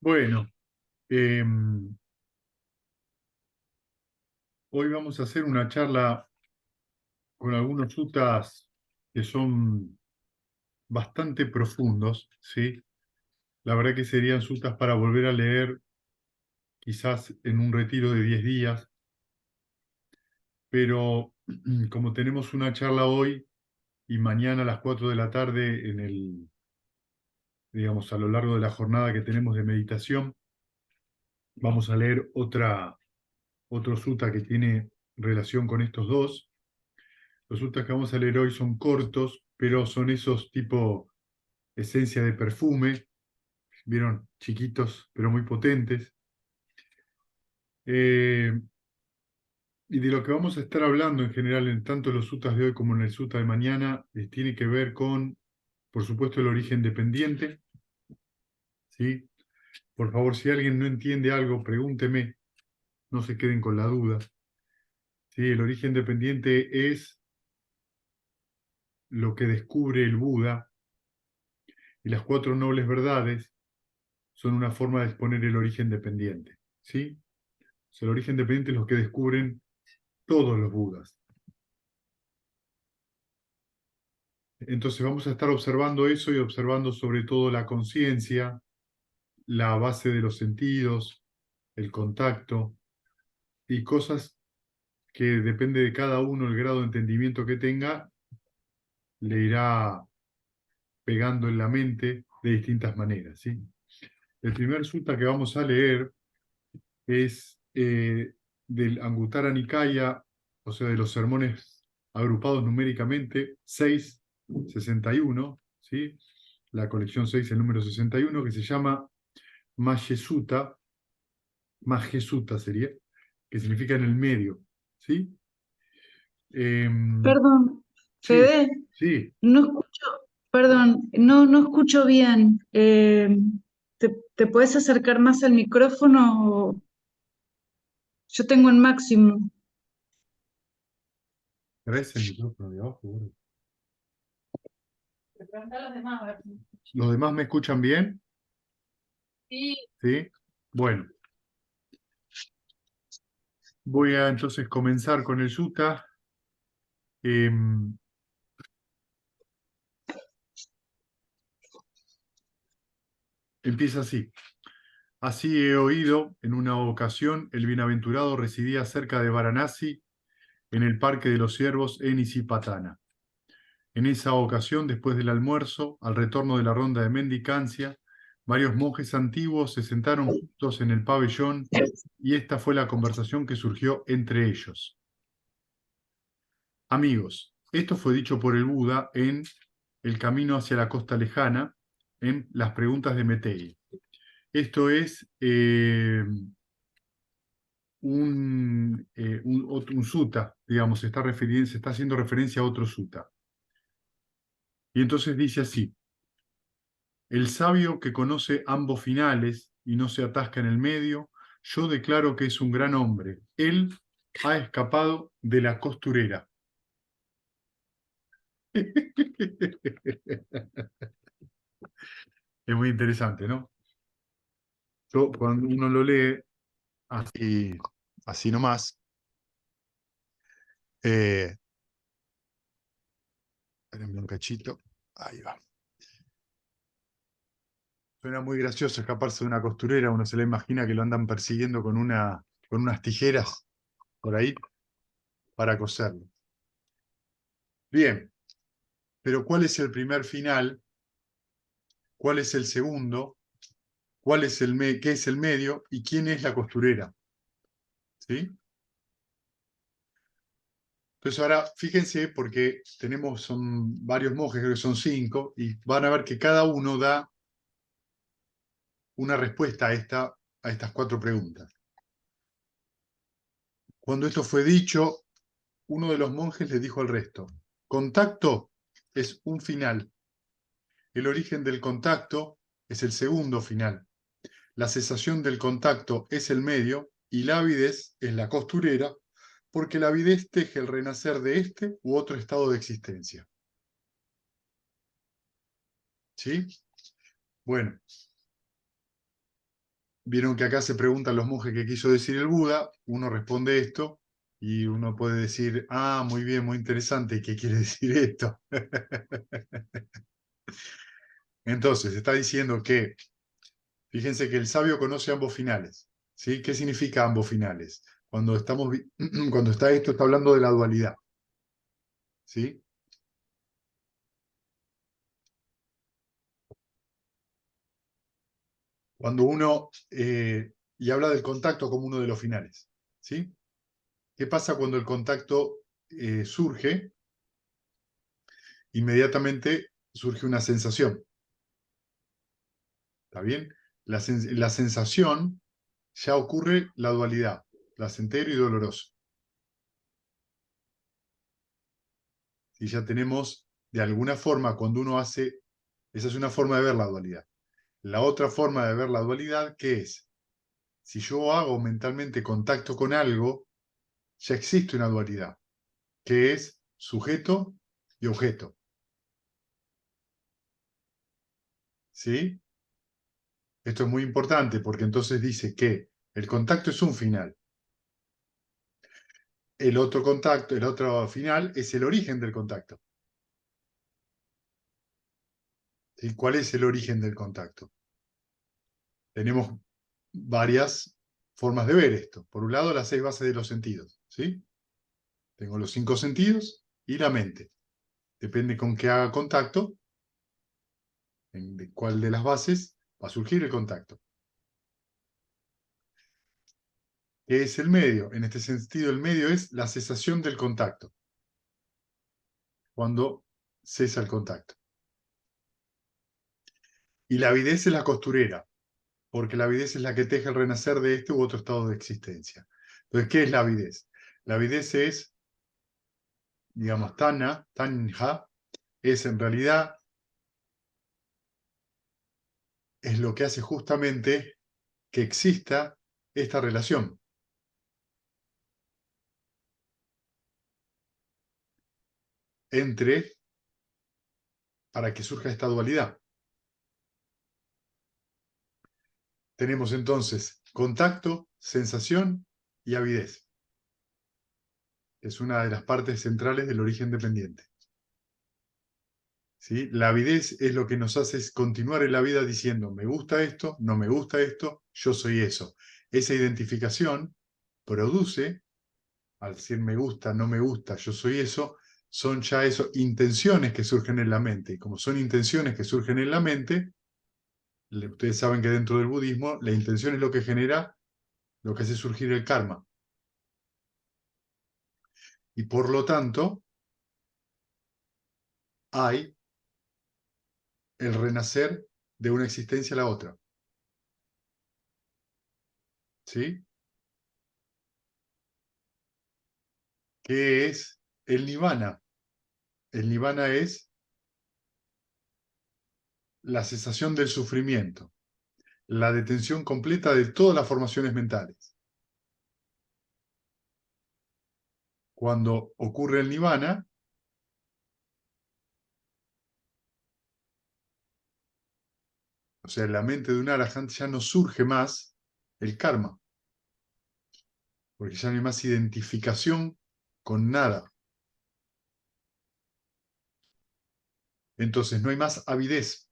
Bueno, hoy vamos a hacer una charla con algunos suttas que son bastante profundos, ¿sí? La verdad que serían suttas para volver a leer quizás en un retiro de 10 días, pero como tenemos una charla hoy y mañana a las 4 de la tarde digamos, a lo largo de la jornada que tenemos de meditación, vamos a leer otro sutta que tiene relación con estos dos. Los sutras que vamos a leer hoy son cortos, pero son esos tipo esencia de perfume, ¿vieron? Chiquitos, pero muy potentes. Eh, y de lo que vamos a estar hablando en general, en tanto los sutras de hoy como en el sutta de mañana, tiene que ver con, por supuesto, el origen dependiente, ¿sí? Por favor, si alguien no entiende algo, pregúnteme, no se queden con la duda. ¿Sí? El origen dependiente es lo que descubre el Buda y las cuatro nobles verdades son una forma de exponer el origen dependiente, ¿sí? O sea, el origen dependiente es lo que descubren todos los Budas. Entonces vamos a estar observando eso y observando sobre todo la conciencia, la base de los sentidos, el contacto y cosas que depende de cada uno el grado de entendimiento que tenga, le irá pegando en la mente de distintas maneras, ¿sí? El primer sutta que vamos a leer es del Anguttara Nikaya, o sea, de los sermones agrupados numéricamente, 661, ¿sí? La colección 6, el número 61, que se llama Mahesutta, Mahesutta sería, que significa en el medio, ¿sí? Em, Perdón, sí, Fede, sí, no escucho, perdón, no escucho bien. ¿Te puedes acercar más al micrófono? Yo tengo en máximo. ¿ves el micrófono de abajo? Bueno. Le pregunté a los demás, a ver. ¿Los demás me escuchan bien? Sí. Sí. Bueno, voy a entonces comenzar con el sutta. Em, Empieza así. Así he oído, en una ocasión, el bienaventurado residía cerca de Varanasi, en el Parque de los Ciervos, en Isipatana. En esa ocasión, después del almuerzo, al retorno de la ronda de mendicancia, varios monjes antiguos se sentaron juntos en el pabellón y esta fue la conversación que surgió entre ellos. Amigos, esto fue dicho por el Buda en El camino hacia la costa lejana, en las preguntas de Mettey. Esto es un sutta, digamos, se está haciendo referencia a otro sutta. Y entonces dice así: el sabio que conoce ambos finales y no se atasca en el medio, yo declaro que es un gran hombre. Él ha escapado de la costurera. Es muy interesante, ¿no? Cuando uno lo lee así, así nomás, eh, espérenme un cachito, ahí va. Suena muy gracioso escaparse de una costurera, uno se le imagina que lo andan persiguiendo con unas tijeras por ahí para coserlo. Bien, pero ¿cuál es el primer final? ¿Cuál es el segundo? ¿Qué es el medio? ¿Y quién es la costurera? ¿Sí? Entonces ahora fíjense porque son varios monjes, creo que son 5, y van a ver que cada uno da una respuesta a estas 4 preguntas. Cuando esto fue dicho, uno de los monjes le dijo al resto: contacto es un final, el origen del contacto es el segundo final, la cesación del contacto es el medio y la avidez es la costurera, porque la avidez teje el renacer de este u otro estado de existencia. ¿Sí? Bueno, Vieron que acá se preguntan los monjes qué quiso decir el Buda, uno responde esto y uno puede decir, ah, muy bien, muy interesante, ¿qué quiere decir esto? Entonces, está diciendo que, fíjense que el sabio conoce ambos finales, ¿sí? ¿Qué significa ambos finales? Cuando cuando está esto, está hablando de la dualidad, ¿sí? Cuando uno, y habla del contacto como uno de los finales, ¿sí? ¿Qué pasa cuando el contacto surge? Inmediatamente surge una sensación, ¿está bien? La sensación ya ocurre la dualidad, placentero y doloroso. Y ya tenemos, de alguna forma, cuando uno hace, esa es una forma de ver la dualidad. La otra forma de ver la dualidad, ¿qué es? Si yo hago mentalmente contacto con algo, ya existe una dualidad, que es sujeto y objeto. ¿Sí? Esto es muy importante porque entonces dice que el contacto es un final. El otro contacto, el otro final, es el origen del contacto. ¿Sí? ¿Cuál es el origen del contacto? Tenemos varias formas de ver esto. Por un lado, las 6 bases de los sentidos. ¿Sí? Tengo los 5 sentidos y la mente. Depende con qué haga contacto, de cuál de las bases va a surgir el contacto. ¿Qué es el medio? En este sentido, el medio es la cesación del contacto. Cuando cesa el contacto. Y la avidez es la costurera, porque la avidez es la que teje el renacer de este u otro estado de existencia. Entonces, ¿qué es la avidez? La avidez es, digamos, tanja, es en realidad, es lo que hace justamente que exista esta relación entre, para que surja esta dualidad. Tenemos entonces contacto, sensación y avidez. Es una de las partes centrales del origen dependiente. ¿Sí? La avidez es lo que nos hace continuar en la vida diciendo, me gusta esto, no me gusta esto, yo soy eso. Esa identificación produce, al decir me gusta, no me gusta, yo soy eso, son ya eso, intenciones que surgen en la mente. Y como son intenciones que surgen en la mente, ustedes saben que dentro del budismo la intención es lo que genera, lo que hace surgir el karma. Y por lo tanto, hay el renacer de una existencia a la otra. ¿Sí? ¿Qué es el nirvana? El nirvana es la cesación del sufrimiento, la detención completa de todas las formaciones mentales. Cuando ocurre el nirvana, o sea, en la mente de un arahant ya no surge más el karma, porque ya no hay más identificación con nada. Entonces no hay más avidez.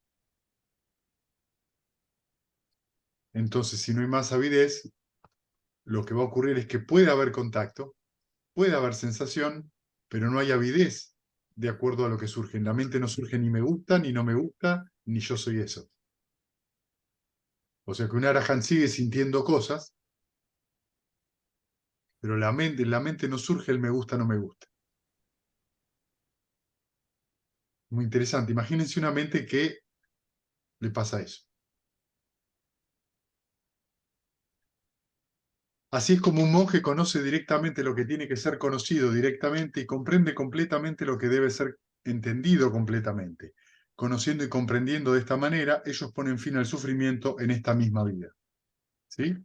Entonces, si no hay más avidez, lo que va a ocurrir es que puede haber contacto, puede haber sensación, pero no hay avidez de acuerdo a lo que surge. En la mente no surge ni me gusta, ni no me gusta, ni yo soy eso. O sea que un arahant sigue sintiendo cosas, pero en la mente no surge el me gusta, no me gusta. Muy interesante. Imagínense una mente que le pasa eso. Así es como un monje conoce directamente lo que tiene que ser conocido directamente y comprende completamente lo que debe ser entendido completamente. Conociendo y comprendiendo de esta manera, ellos ponen fin al sufrimiento en esta misma vida. ¿Sí?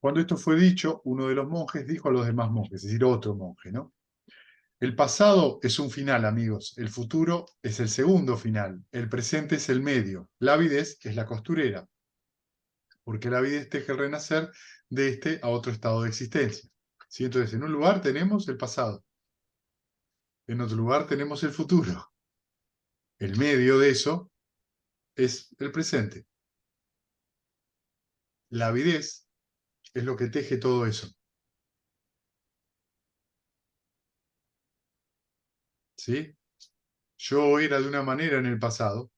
Cuando esto fue dicho, uno de los monjes dijo a los demás monjes, es decir, otro monje, ¿no? El pasado es un final, amigos. El futuro es el segundo final. El presente es el medio. La avidez es la costurera. porque la avidez teje el renacer de este a otro estado de existencia. ¿Sí? Entonces, en un lugar tenemos el pasado, en otro lugar tenemos el futuro. El medio de eso es el presente. La avidez es lo que teje todo eso. ¿Sí? Yo era de una manera en el pasado.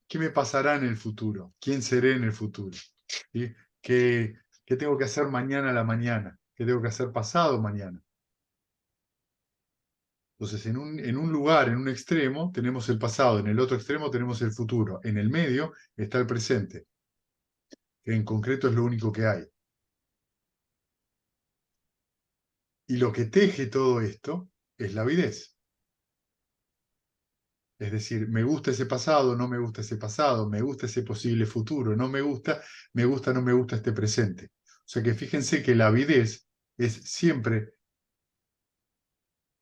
¿Qué me pasará en el futuro? ¿Quién seré en el futuro? ¿Sí? ¿Qué tengo que hacer mañana a la mañana? ¿Qué tengo que hacer pasado mañana? Entonces, en un lugar, en un extremo, tenemos el pasado, en el otro extremo tenemos el futuro, en el medio está el presente, que en concreto es lo único que hay. Y lo que teje todo esto es la avidez. Es decir, me gusta ese pasado, no me gusta ese pasado, me gusta ese posible futuro, no me gusta, no me gusta este presente. O sea que fíjense que la avidez es siempre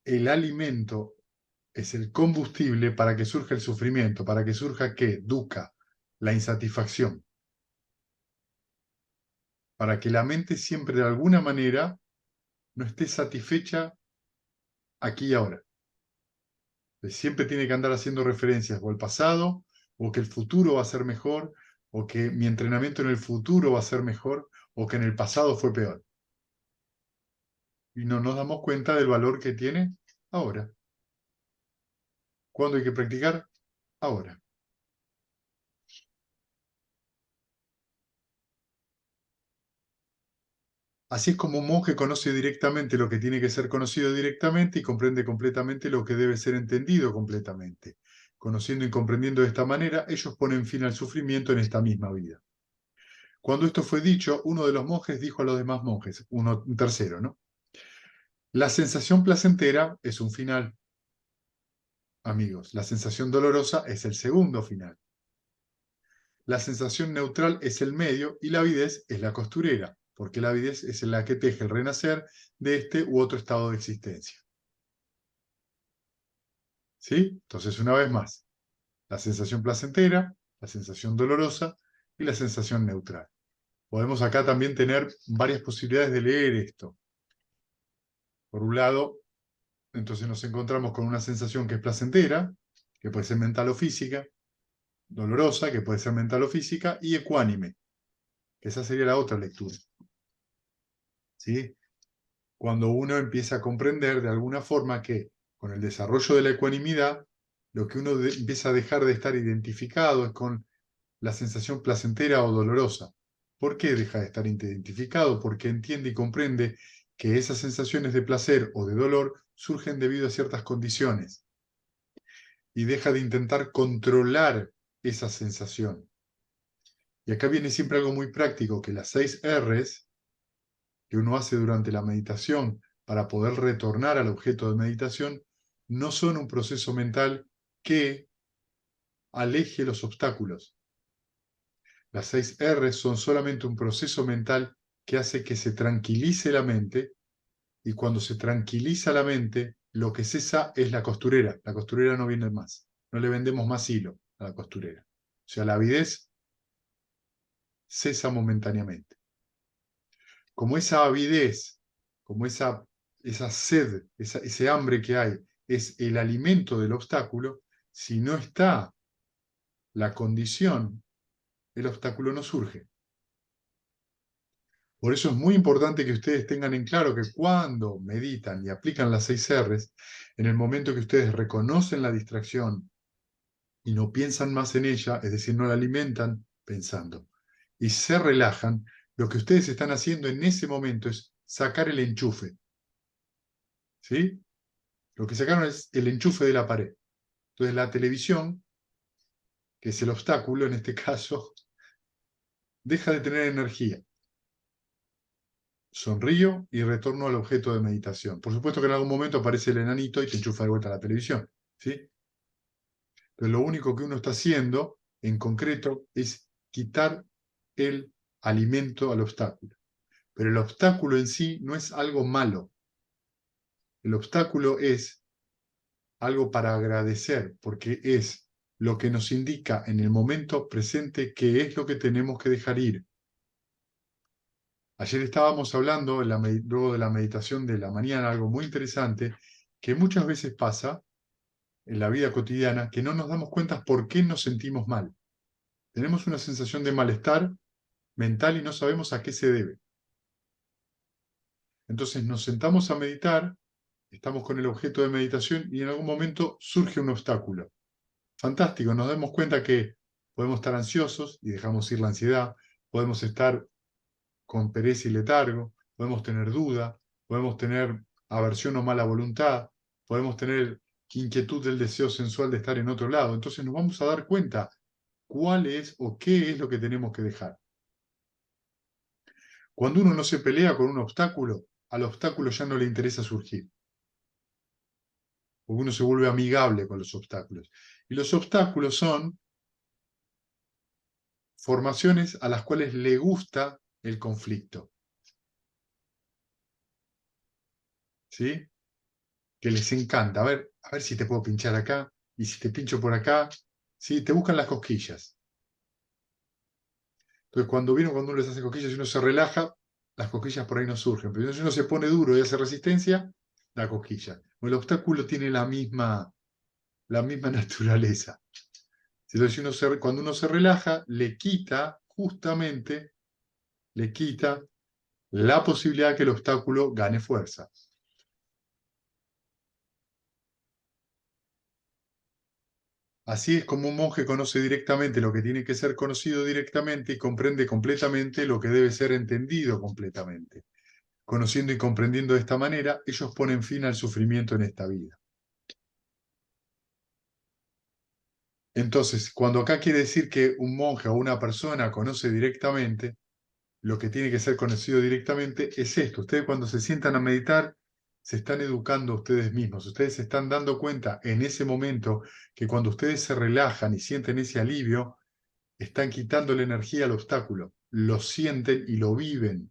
el alimento, es el combustible para que surja el sufrimiento, para que surja ¿qué? Dukkha, la insatisfacción. Para que la mente siempre de alguna manera no esté satisfecha aquí y ahora. Siempre tiene que andar haciendo referencias o al pasado, o que el futuro va a ser mejor, o que mi entrenamiento en el futuro va a ser mejor, o que en el pasado fue peor. Y no nos damos cuenta del valor que tiene ahora. ¿Cuándo hay que practicar? Ahora. Así es como un monje conoce directamente lo que tiene que ser conocido directamente y comprende completamente lo que debe ser entendido completamente. Conociendo y comprendiendo de esta manera, ellos ponen fin al sufrimiento en esta misma vida. Cuando esto fue dicho, uno de los monjes dijo a los demás monjes, un tercero, ¿no? La sensación placentera es un final, amigos. La sensación dolorosa es el segundo final. La sensación neutral es el medio y la avidez es la costurera, porque la avidez es la que teje el renacer de este u otro estado de existencia. ¿Sí? Entonces, una vez más, la sensación placentera, la sensación dolorosa y la sensación neutral. Podemos acá también tener varias posibilidades de leer esto. Por un lado, entonces nos encontramos con una sensación que es placentera, que puede ser mental o física, dolorosa, que puede ser mental o física, y ecuánime, que esa sería la otra lectura. ¿Sí? Cuando uno empieza a comprender de alguna forma que con el desarrollo de la ecuanimidad, lo que uno empieza a dejar de estar identificado es con la sensación placentera o dolorosa. ¿Por qué deja de estar identificado? Porque entiende y comprende que esas sensaciones de placer o de dolor surgen debido a ciertas condiciones y deja de intentar controlar esa sensación. Y acá viene siempre algo muy práctico, que las 6 R's que uno hace durante la meditación para poder retornar al objeto de meditación no son un proceso mental que aleje los obstáculos. Las 6 R's son solamente un proceso mental que hace que se tranquilice la mente, y cuando se tranquiliza la mente, lo que cesa es la costurera. La costurera no viene más. No le vendemos más hilo a la costurera. O sea, la avidez cesa momentáneamente. Como esa avidez, como esa sed, ese hambre que hay, es el alimento del obstáculo, si no está la condición, el obstáculo no surge. Por eso es muy importante que ustedes tengan en claro que cuando meditan y aplican las 6 R's, en el momento que ustedes reconocen la distracción y no piensan más en ella, es decir, no la alimentan pensando, y se relajan, lo que ustedes están haciendo en ese momento es sacar el enchufe. ¿Sí? Lo que sacaron es el enchufe de la pared. Entonces la televisión, que es el obstáculo en este caso, deja de tener energía. Sonrío y retorno al objeto de meditación. Por supuesto que en algún momento aparece el enanito y te enchufa de vuelta a la televisión. ¿Sí? Entonces lo único que uno está haciendo, en concreto, es quitar el alimento al obstáculo. Pero el obstáculo en sí no es algo malo. El obstáculo es algo para agradecer, porque es lo que nos indica en el momento presente qué es lo que tenemos que dejar ir. Ayer estábamos hablando, luego de la meditación de la mañana, algo muy interesante, que muchas veces pasa en la vida cotidiana, que no nos damos cuenta por qué nos sentimos mal. Tenemos una sensación de malestar mental y no sabemos a qué se debe. Entonces nos sentamos a meditar, estamos con el objeto de meditación y en algún momento surge un obstáculo. Fantástico, nos damos cuenta que podemos estar ansiosos y dejamos ir la ansiedad, podemos estar con pereza y letargo, podemos tener duda, podemos tener aversión o mala voluntad, podemos tener inquietud del deseo sensual de estar en otro lado. Entonces nos vamos a dar cuenta cuál es o qué es lo que tenemos que dejar. Cuando uno no se pelea con un obstáculo, al obstáculo ya no le interesa surgir. Porque uno se vuelve amigable con los obstáculos. Y los obstáculos son formaciones a las cuales le gusta el conflicto. ¿Sí? Que les encanta. A ver si te puedo pinchar acá, y si te pincho por acá, ¿sí? Te buscan las cosquillas. Entonces, cuando uno les hace cosquillas y uno se relaja, las cosquillas por ahí no surgen. Pero si uno se pone duro y hace resistencia, la cosquilla. El obstáculo tiene la misma naturaleza. Entonces, cuando uno se relaja, le quita la posibilidad que el obstáculo gane fuerza. Así es como un monje conoce directamente lo que tiene que ser conocido directamente y comprende completamente lo que debe ser entendido completamente. Conociendo y comprendiendo de esta manera, ellos ponen fin al sufrimiento en esta vida. Entonces, cuando acá quiere decir que un monje o una persona conoce directamente, lo que tiene que ser conocido directamente es esto. Ustedes cuando se sientan a meditar, se están educando a ustedes mismos. Ustedes se están dando cuenta en ese momento que cuando ustedes se relajan y sienten ese alivio, están quitando la energía al obstáculo. Lo sienten y lo viven.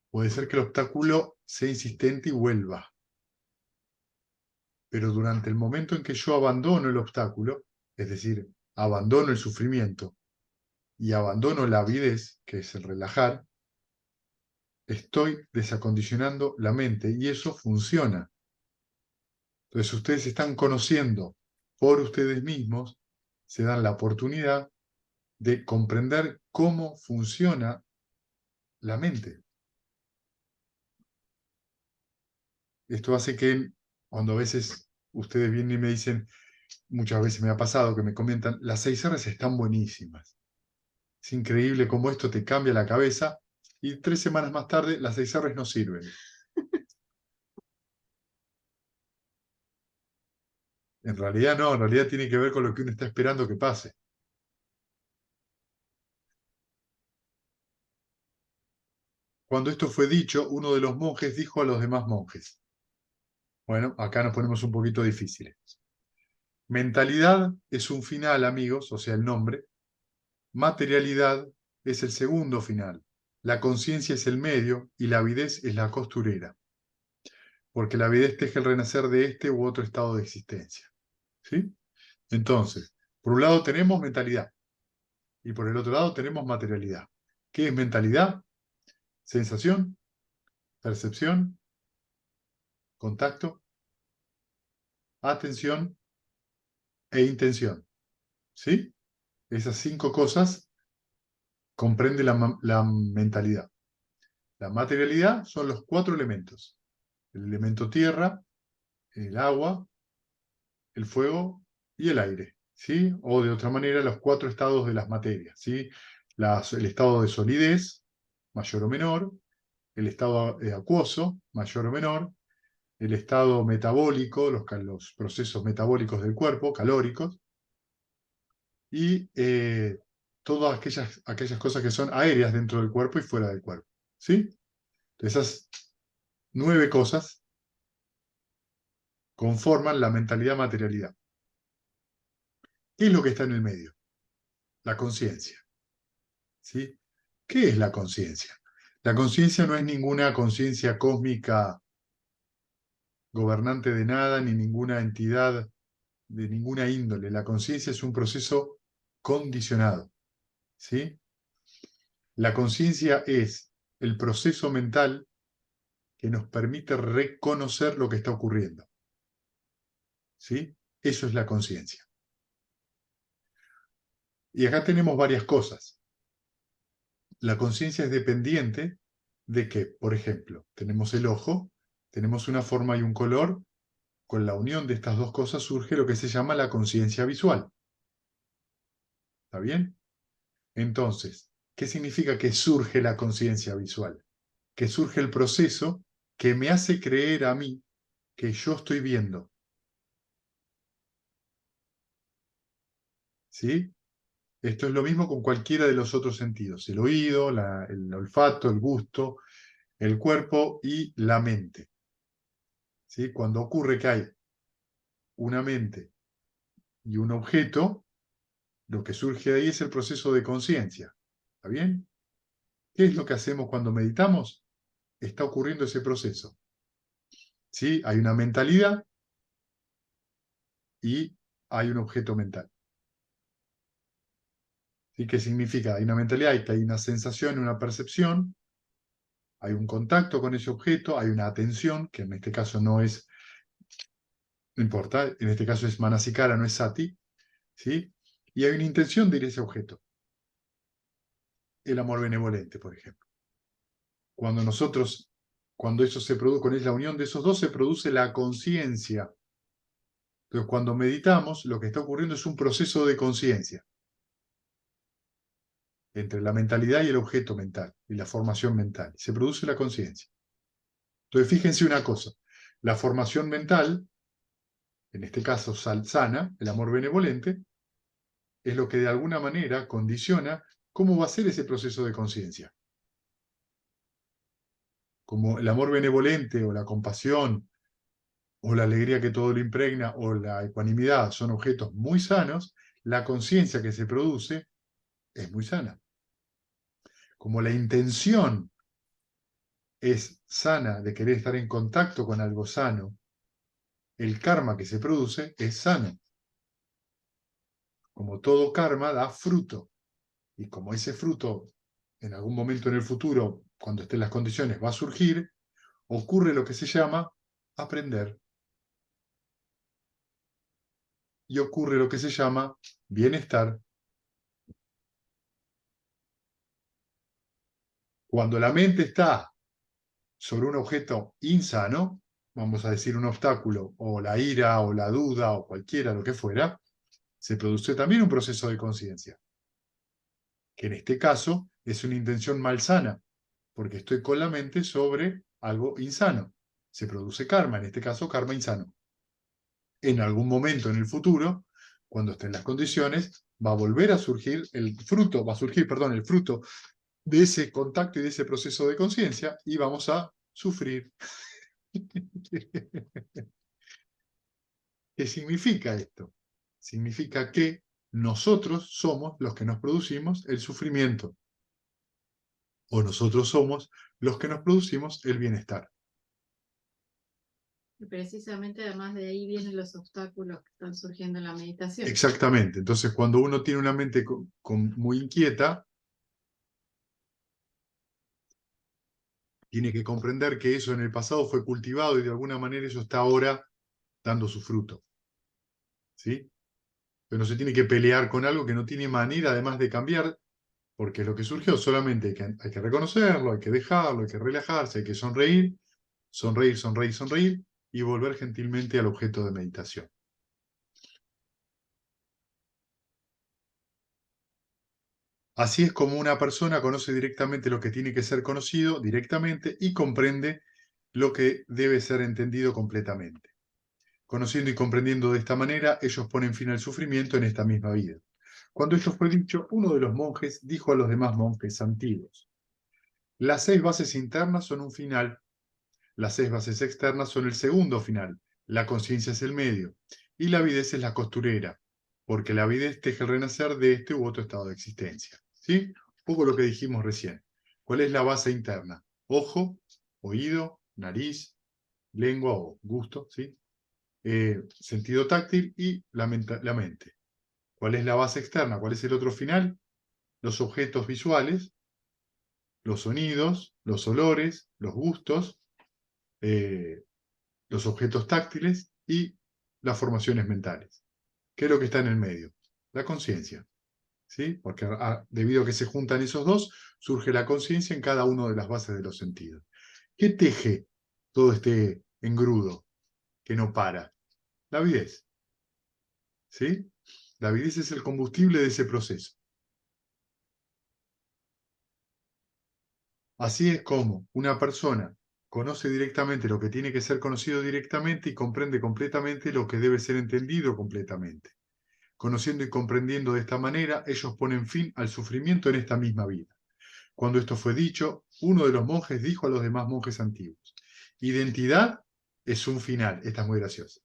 Puede ser que el obstáculo sea insistente y vuelva. Pero durante el momento en que yo abandono el obstáculo, es decir, abandono el sufrimiento y abandono la avidez, que es el relajar, estoy desacondicionando la mente y eso funciona. Entonces ustedes están conociendo por ustedes mismos, se dan la oportunidad de comprender cómo funciona la mente. Esto hace que cuando a veces ustedes vienen y me dicen, muchas veces me ha pasado que me comentan, las 6 R's están buenísimas. Es increíble cómo esto te cambia la cabeza y 3 semanas más tarde las 6 R's no sirven. En realidad no, en realidad tiene que ver con lo que uno está esperando que pase. Cuando esto fue dicho, uno de los monjes dijo a los demás monjes, bueno, acá nos ponemos un poquito difíciles. Mentalidad es un final, amigos, o sea, el nombre. Materialidad es el segundo final. La conciencia es el medio y la avidez es la costurera. Porque la avidez teje el renacer de este u otro estado de existencia. ¿Sí? Entonces, por un lado tenemos mentalidad y por el otro lado tenemos materialidad. ¿Qué es mentalidad? Sensación, percepción, contacto, atención e intención. ¿Sí? Esas 5 cosas comprende la mentalidad. La materialidad son los 4 elementos. El elemento tierra, el agua, el fuego y el aire. ¿Sí? O de otra manera, los 4 estados de las materias. ¿Sí? El estado de solidez, mayor o menor, el estado acuoso, mayor o menor, el estado metabólico, los procesos metabólicos del cuerpo, calóricos, y todas aquellas cosas que son aéreas dentro del cuerpo y fuera del cuerpo. ¿Sí? Esas 9 cosas conforman la mentalidad materialidad. ¿Qué es lo que está en el medio? La conciencia. ¿Sí? ¿Qué es la conciencia? La conciencia no es ninguna conciencia cósmica gobernante de nada, ni ninguna entidad de ninguna índole. La conciencia es un proceso condicionado, ¿sí? La conciencia es el proceso mental que nos permite reconocer lo que está ocurriendo, ¿sí? Eso es la conciencia. Y acá tenemos varias cosas. La conciencia es dependiente de que, por ejemplo, tenemos el ojo, tenemos una forma y un color. Con la unión de estas dos cosas surge lo que se llama la conciencia visual. ¿Está bien? Entonces, ¿qué significa que surge la conciencia visual? Que surge el proceso que me hace creer a mí que yo estoy viendo. ¿Sí? Esto es lo mismo con cualquiera de los otros sentidos. El oído, el olfato, el gusto, el cuerpo y la mente. ¿Sí? Cuando ocurre que hay una mente y un objeto, lo que surge de ahí es el proceso de conciencia. ¿Está bien? ¿Qué es lo que hacemos cuando meditamos? Está ocurriendo ese proceso. ¿Sí? Hay una mentalidad y hay un objeto mental. ¿Sí? ¿Qué significa? Hay una mentalidad, hay una sensación, una percepción, hay un contacto con ese objeto, hay una atención, que en este caso no es, no importa, en este caso es manasikara, no es sati, ¿sí? Y hay una intención de ir a ese objeto. El amor benevolente, por ejemplo. Cuando eso se produce, con la unión de esos dos, se produce la conciencia. Entonces, cuando meditamos, lo que está ocurriendo es un proceso de conciencia entre la mentalidad y el objeto mental, y la formación mental. Se produce la conciencia. Entonces, fíjense una cosa. La formación mental, en este caso sana, el amor benevolente, es lo que de alguna manera condiciona cómo va a ser ese proceso de conciencia. Como el amor benevolente o la compasión o la alegría que todo lo impregna o la ecuanimidad son objetos muy sanos, la conciencia que se produce es muy sana. Como la intención es sana de querer estar en contacto con algo sano, el karma que se produce es sano. Como todo karma da fruto, y como ese fruto en algún momento en el futuro, cuando estén las condiciones, va a surgir, ocurre lo que se llama aprender. Y ocurre lo que se llama bienestar. Cuando la mente está sobre un objeto insano, vamos a decir un obstáculo, o la ira, o la duda, o cualquiera, lo que fuera, se produce también un proceso de conciencia, que en este caso es una intención malsana, porque estoy con la mente sobre algo insano. Se produce karma, en este caso karma insano. En algún momento en el futuro, cuando estén las condiciones, va a volver a surgir el fruto, va a surgir, perdón, el fruto de ese contacto y de ese proceso de conciencia y vamos a sufrir. ¿Qué significa esto? Significa que nosotros somos los que nos producimos el sufrimiento o nosotros somos los que nos producimos el bienestar. Y precisamente además de ahí vienen los obstáculos que están surgiendo en la meditación. Exactamente. Entonces, cuando uno tiene una mente muy inquieta, tiene que comprender que eso en el pasado fue cultivado y de alguna manera eso está ahora dando su fruto. ¿Sí? Pero no se tiene que pelear con algo que no tiene manera además de cambiar, porque lo que surgió solamente hay que reconocerlo, hay que dejarlo, hay que relajarse, hay que sonreír, sonreír, sonreír, sonreír y volver gentilmente al objeto de meditación. Así es como una persona conoce directamente lo que tiene que ser conocido directamente y comprende lo que debe ser entendido completamente. Conociendo y comprendiendo de esta manera, ellos ponen fin al sufrimiento en esta misma vida. Cuando esto fue dicho, uno de los monjes dijo a los demás monjes antiguos: las 6 bases internas son un final, las 6 bases externas son el segundo final, la conciencia es el medio, y la avidez es la costurera, porque la avidez teje el renacer de este u otro estado de existencia. ¿Sí? Un poco lo que dijimos recién. ¿Cuál es la base interna? Ojo, oído, nariz, lengua o gusto, ¿sí? sentido táctil y la mente. ¿Cuál es la base externa? ¿Cuál es el otro final? Los objetos visuales, los sonidos, los olores, los gustos, los objetos táctiles y las formaciones mentales. ¿Qué es lo que está en el medio? La conciencia. ¿Sí? Porque debido a que se juntan esos dos, surge la conciencia en cada una de las bases de los sentidos. ¿Qué teje todo este engrudo que no para? La avidez. ¿Sí? La avidez es el combustible de ese proceso. Así es como una persona conoce directamente lo que tiene que ser conocido directamente y comprende completamente lo que debe ser entendido completamente. Conociendo y comprendiendo de esta manera, ellos ponen fin al sufrimiento en esta misma vida. Cuando esto fue dicho, uno de los monjes dijo a los demás monjes antiguos: identidad es un final. Esta es muy graciosa.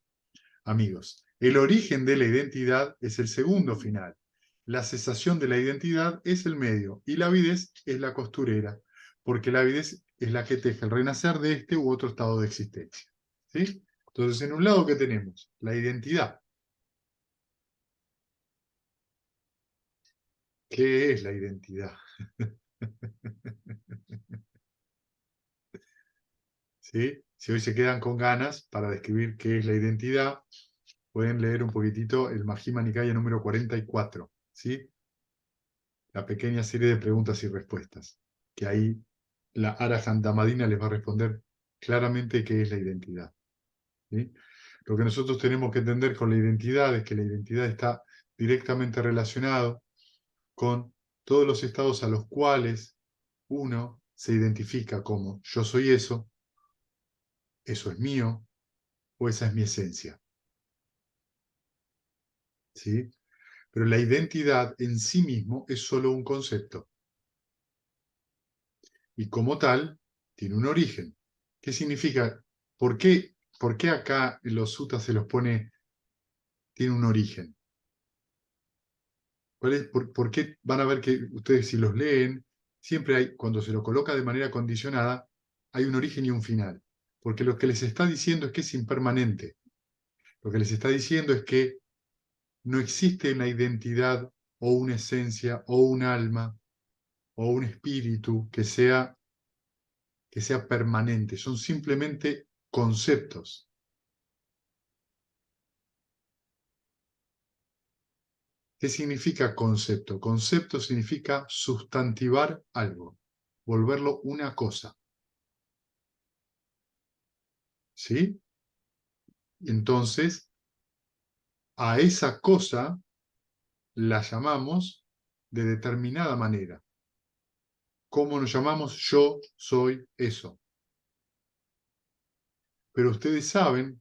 Amigos, el origen de la identidad es el segundo final. La cesación de la identidad es el medio y la avidez es la costurera, porque la avidez es la que teje el renacer de este u otro estado de existencia. ¿Sí? Entonces, en un lado, ¿qué tenemos? La identidad. ¿Qué es la identidad? ¿Sí? Si hoy se quedan con ganas para describir qué es la identidad, pueden leer un poquitito el Majjhima Nikaya número 44, ¿sí? La pequeña serie de preguntas y respuestas, que ahí la Arahant Damadina les va a responder claramente qué es la identidad. ¿Sí? Lo que nosotros tenemos que entender con la identidad es que la identidad está directamente relacionado con todos los estados a los cuales uno se identifica como yo soy eso es mío, o esa es mi esencia. ¿Sí? Pero la identidad en sí mismo es solo un concepto. Y como tal, tiene un origen. ¿Qué significa? ¿Por qué acá en los suttas se los pone, tiene un origen? ¿Por qué van a ver que ustedes si los leen, siempre hay, cuando se lo coloca de manera condicionada, hay un origen y un final? Porque lo que les está diciendo es que es impermanente. Lo que les está diciendo es que no existe una identidad o una esencia o un alma o un espíritu que sea permanente, son simplemente conceptos. ¿Qué significa concepto? Concepto significa sustantivar algo, volverlo una cosa. ¿Sí? Entonces, a esa cosa la llamamos de determinada manera. ¿Cómo nos llamamos? Yo soy eso. Pero ustedes saben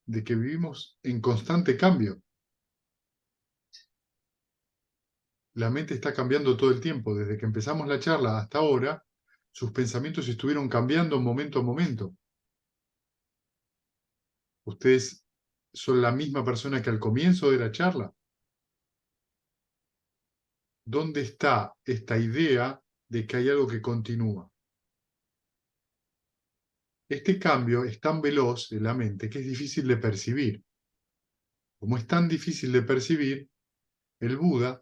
de que vivimos en constante cambio. La mente está cambiando todo el tiempo. Desde que empezamos la charla hasta ahora, sus pensamientos estuvieron cambiando momento a momento. Ustedes son la misma persona que al comienzo de la charla. ¿Dónde está esta idea de que hay algo que continúa? Este cambio es tan veloz en la mente que es difícil de percibir. Como es tan difícil de percibir, el Buda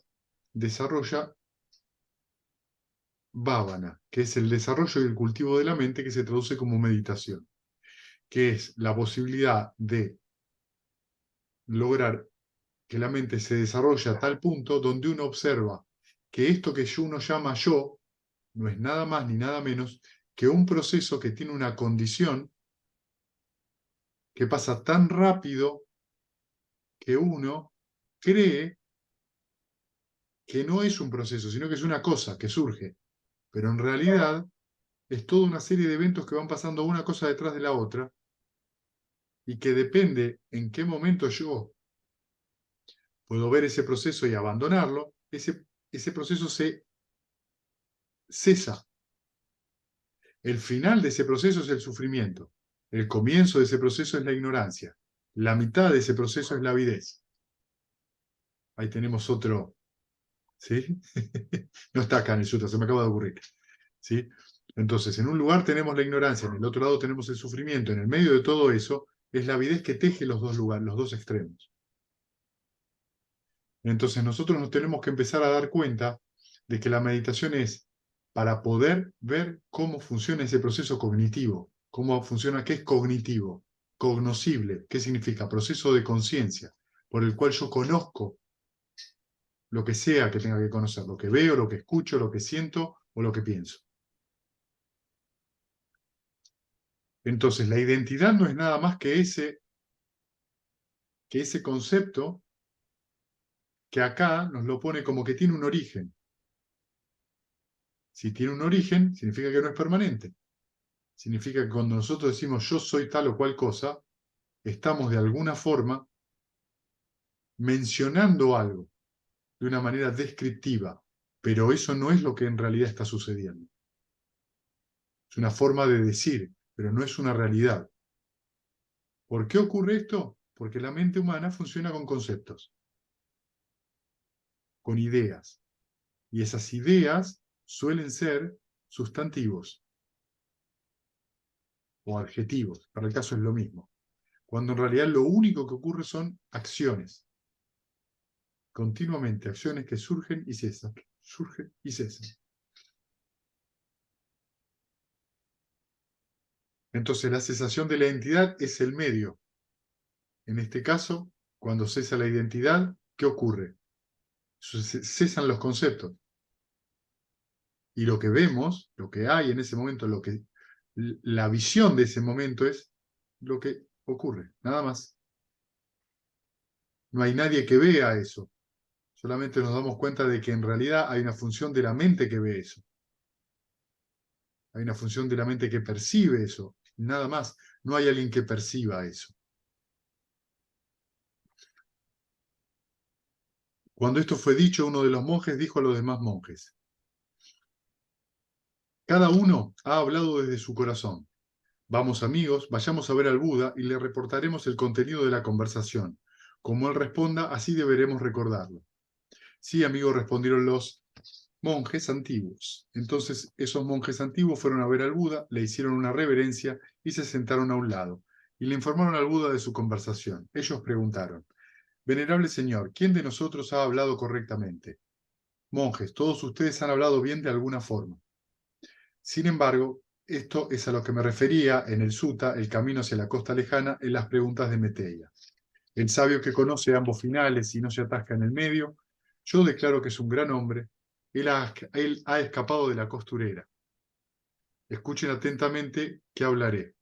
desarrolla bhavana, que es el desarrollo y el cultivo de la mente, que se traduce como meditación, que es la posibilidad de lograr que la mente se desarrolle a tal punto donde uno observa que esto que uno llama yo no es nada más ni nada menos que un proceso que tiene una condición que pasa tan rápido que uno cree que no es un proceso, sino que es una cosa que surge. Pero en realidad es toda una serie de eventos que van pasando una cosa detrás de la otra y que depende en qué momento yo puedo ver ese proceso y abandonarlo, ese proceso se cesa. El final de ese proceso es el sufrimiento. El comienzo de ese proceso es la ignorancia. La mitad de ese proceso es la avidez. Ahí tenemos otro, ¿sí? No está acá en el sutra, se me acaba de ocurrir. ¿Sí? Entonces, en un lugar tenemos la ignorancia, en el otro lado tenemos el sufrimiento, en el medio de todo eso es la avidez que teje los dos lugares, los dos extremos. Entonces nosotros nos tenemos que empezar a dar cuenta de que la meditación es para poder ver cómo funciona ese proceso cognitivo, cómo funciona, qué es cognitivo, cognoscible, qué significa proceso de conciencia, por el cual yo conozco lo que sea que tenga que conocer, lo que veo, lo que escucho, lo que siento o lo que pienso. Entonces la identidad no es nada más que ese concepto que acá nos lo pone como que tiene un origen. Si tiene un origen, significa que no es permanente. Significa que cuando nosotros decimos yo soy tal o cual cosa, estamos de alguna forma mencionando algo de una manera descriptiva, pero eso no es lo que en realidad está sucediendo. Es una forma de decir, pero no es una realidad. ¿Por qué ocurre esto? Porque la mente humana funciona con conceptos, con ideas, y esas ideas suelen ser sustantivos o adjetivos, para el caso es lo mismo, cuando en realidad lo único que ocurre son acciones, continuamente acciones que surgen y cesan, surgen y cesan. Entonces la cesación de la identidad es el medio. En este caso, cuando cesa la identidad, ¿qué ocurre? Cesan los conceptos. Y lo que vemos, lo que hay en ese momento, la visión de ese momento es lo que ocurre, nada más. No hay nadie que vea eso. Solamente nos damos cuenta de que en realidad hay una función de la mente que ve eso. Hay una función de la mente que percibe eso. Nada más. No hay alguien que perciba eso. Cuando esto fue dicho, uno de los monjes dijo a los demás monjes: cada uno ha hablado desde su corazón. Vamos, amigos, vayamos a ver al Buda y le reportaremos el contenido de la conversación. Como él responda, así deberemos recordarlo. Sí, amigos, respondieron los monjes antiguos. Entonces esos monjes antiguos fueron a ver al Buda, le hicieron una reverencia y se sentaron a un lado. Y le informaron al Buda de su conversación. Ellos preguntaron: venerable señor, ¿quién de nosotros ha hablado correctamente? Monjes, todos ustedes han hablado bien de alguna forma. Sin embargo, esto es a lo que me refería en el Sutta, el camino hacia la costa lejana, en las preguntas de Meteia. El sabio que conoce ambos finales y no se atasca en el medio, yo declaro que es un gran hombre. Él ha escapado de la costurera. Escuchen atentamente que hablaré.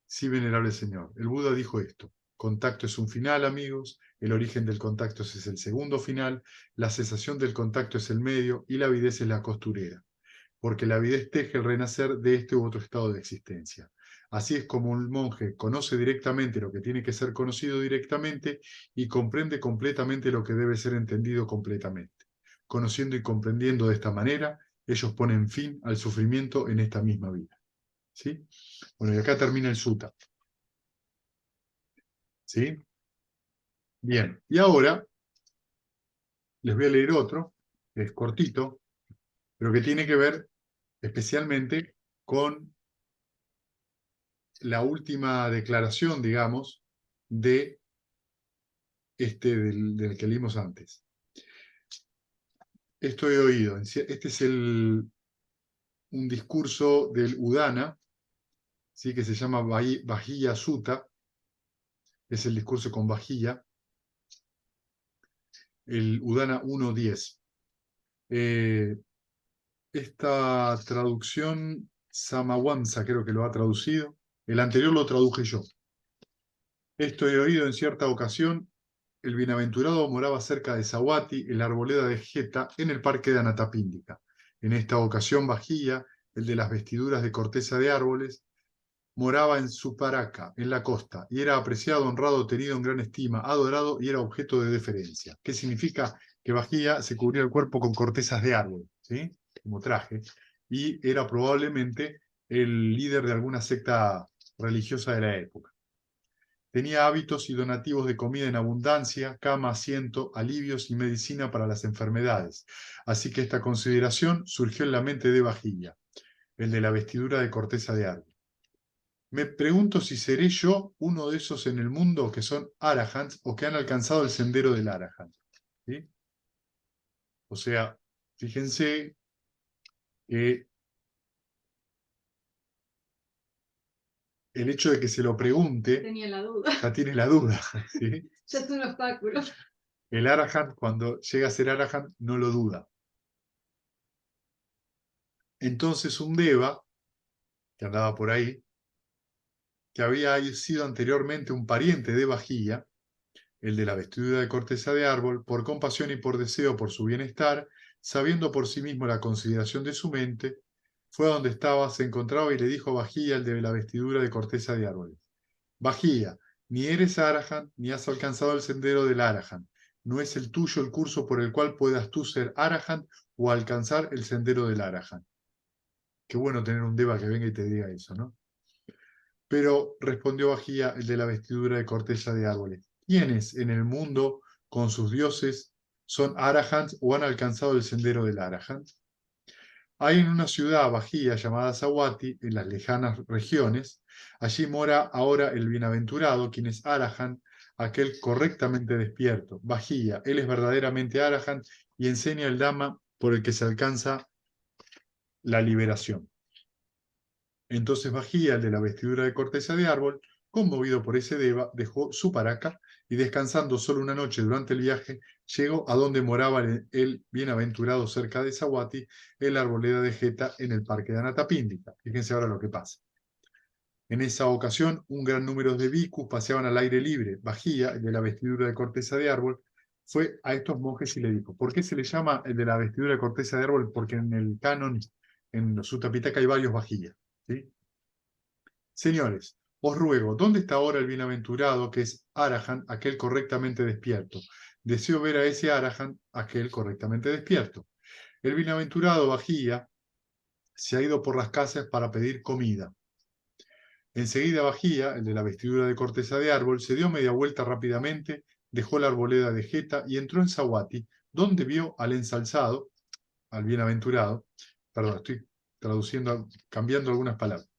Sí, venerable señor, el Buda dijo esto: contacto es un final, amigos, el origen del contacto es el segundo final, la cesación del contacto es el medio y la avidez es la costurera, porque la avidez teje el renacer de este u otro estado de existencia. Así es como un monje conoce directamente lo que tiene que ser conocido directamente y comprende completamente lo que debe ser entendido completamente. Conociendo y comprendiendo de esta manera, ellos ponen fin al sufrimiento en esta misma vida. ¿Sí? Bueno, y acá termina el sutta. ¿Sí? Bien, y ahora les voy a leer otro, que es cortito, pero que tiene que ver especialmente con la última declaración, digamos, de del que leímos antes. Esto he oído. Este es un discurso del Udana, ¿sí? Que se llama Vajilla Sutta. Es el discurso con vajilla. El Udana 1.10. Esta traducción, Samawamsa creo que lo ha traducido. El anterior lo traduje yo. Esto he oído en cierta ocasión. El bienaventurado moraba cerca de Sahuati, en la arboleda de Geta, en el parque de Anatapíndica. En esta ocasión Vajilla, el de las vestiduras de corteza de árboles, moraba en Suparaca, en la costa, y era apreciado, honrado, tenido en gran estima, adorado y era objeto de deferencia. ¿Qué significa? Que Vajilla se cubría el cuerpo con cortezas de árbol, ¿sí? Como traje, y era probablemente el líder de alguna secta religiosa de la época. Tenía hábitos y donativos de comida en abundancia, cama, asiento, alivios y medicina para las enfermedades. Así que esta consideración surgió en la mente de Vajilla, el de la vestidura de corteza de árbol. Me pregunto si seré yo uno de esos en el mundo que son arahants o que han alcanzado el sendero del arahant. ¿Sí? O sea, fíjense que el hecho de que se lo pregunte Tenía la duda. ya tiene la duda. ¿Sí? Ya es un obstáculo. El arahant, cuando llega a ser arahant, no lo duda. Entonces un deva, que andaba por ahí, que había sido anteriormente un pariente de Bajía, el de la vestidura de corteza de árbol, por compasión y por deseo por su bienestar, sabiendo por sí mismo la consideración de su mente, fue a donde estaba, se encontraba y le dijo a Bajía, el de la vestidura de corteza de árboles: Bajía, ni eres Arahant, ni has alcanzado el sendero del Arahant. No es el tuyo el curso por el cual puedas tú ser Arahant o alcanzar el sendero del Arahant. Qué bueno tener un deva que venga y te diga eso, ¿no? Pero respondió Bajía, el de la vestidura de corteza de árboles: ¿Quiénes en el mundo, con sus dioses, son Arahants o han alcanzado el sendero del Arahant? Hay en una ciudad Bajía llamada Zawati, en las lejanas regiones. Allí mora ahora el bienaventurado, quien es Arahant, aquel correctamente despierto. Bajía, él es verdaderamente Arahant y enseña el Dhamma por el que se alcanza la liberación. Entonces Bajía, el de la vestidura de corteza de árbol, conmovido por ese deva, dejó su paraca y, descansando solo una noche durante el viaje, llegó a donde moraba el bienaventurado cerca de Zawati, en la arboleda de Jeta, en el parque de Anatapíndika. Fíjense ahora lo que pasa. En esa ocasión, un gran número de bhikkhus paseaban al aire libre. Bajía, el de la vestidura de corteza de árbol, fue a estos monjes y le dijo: ¿por qué se le llama el de la vestidura de corteza de árbol? Porque en el canon, en Sutta Pitaka, hay varios Bajía. ¿Sí? Señores, os ruego, ¿dónde está ahora el bienaventurado que es Arahant, aquel correctamente despierto? Deseo ver a ese Arahant, aquel correctamente despierto. El bienaventurado Bajía se ha ido por las casas para pedir comida. Enseguida Bajía, el de la vestidura de corteza de árbol, se dio media vuelta rápidamente, dejó la arboleda de Jeta y entró en Zawati, donde vio al ensalzado, al bienaventurado, perdón, estoy traduciendo, cambiando algunas palabras,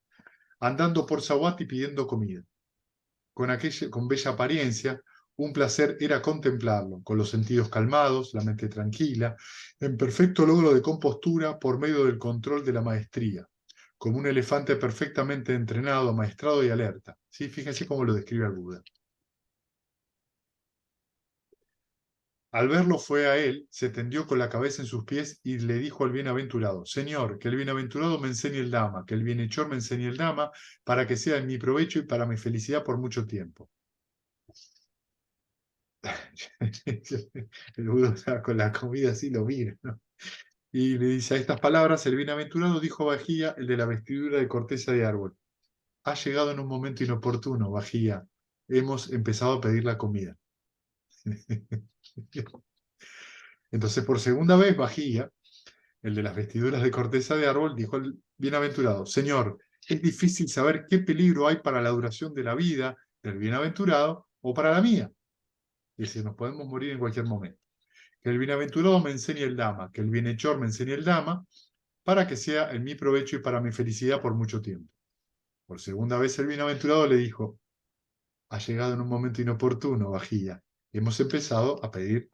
andando por Zawati pidiendo comida. Con bella apariencia, un placer era contemplarlo, con los sentidos calmados, la mente tranquila, en perfecto logro de compostura por medio del control de la maestría, como un elefante perfectamente entrenado, amaestrado y alerta. ¿Sí? Fíjense cómo lo describe el Buda. Al verlo fue a él, se tendió con la cabeza en sus pies y le dijo al bienaventurado: Señor, que el bienaventurado me enseñe el Dhamma, que el bienhechor me enseñe el Dhamma, para que sea en mi provecho y para mi felicidad por mucho tiempo. El Buda estaba con la comida así, lo mira, ¿no? Y le dice: a estas palabras, el bienaventurado dijo Bajía, el de la vestidura de corteza de árbol: ha llegado en un momento inoportuno, Bajía. Hemos empezado a pedir la comida. Entonces, por segunda vez, Bajía, el de las vestiduras de corteza de árbol, dijo al bienaventurado: Señor, es difícil saber qué peligro hay para la duración de la vida del bienaventurado o para la mía. Dice: nos podemos morir en cualquier momento. Que el bienaventurado me enseñe el Dhamma, que el bienhechor me enseñe el Dhamma, para que sea en mi provecho y para mi felicidad por mucho tiempo. Por segunda vez el bienaventurado le dijo: ha llegado en un momento inoportuno, Bajía. Hemos empezado a pedir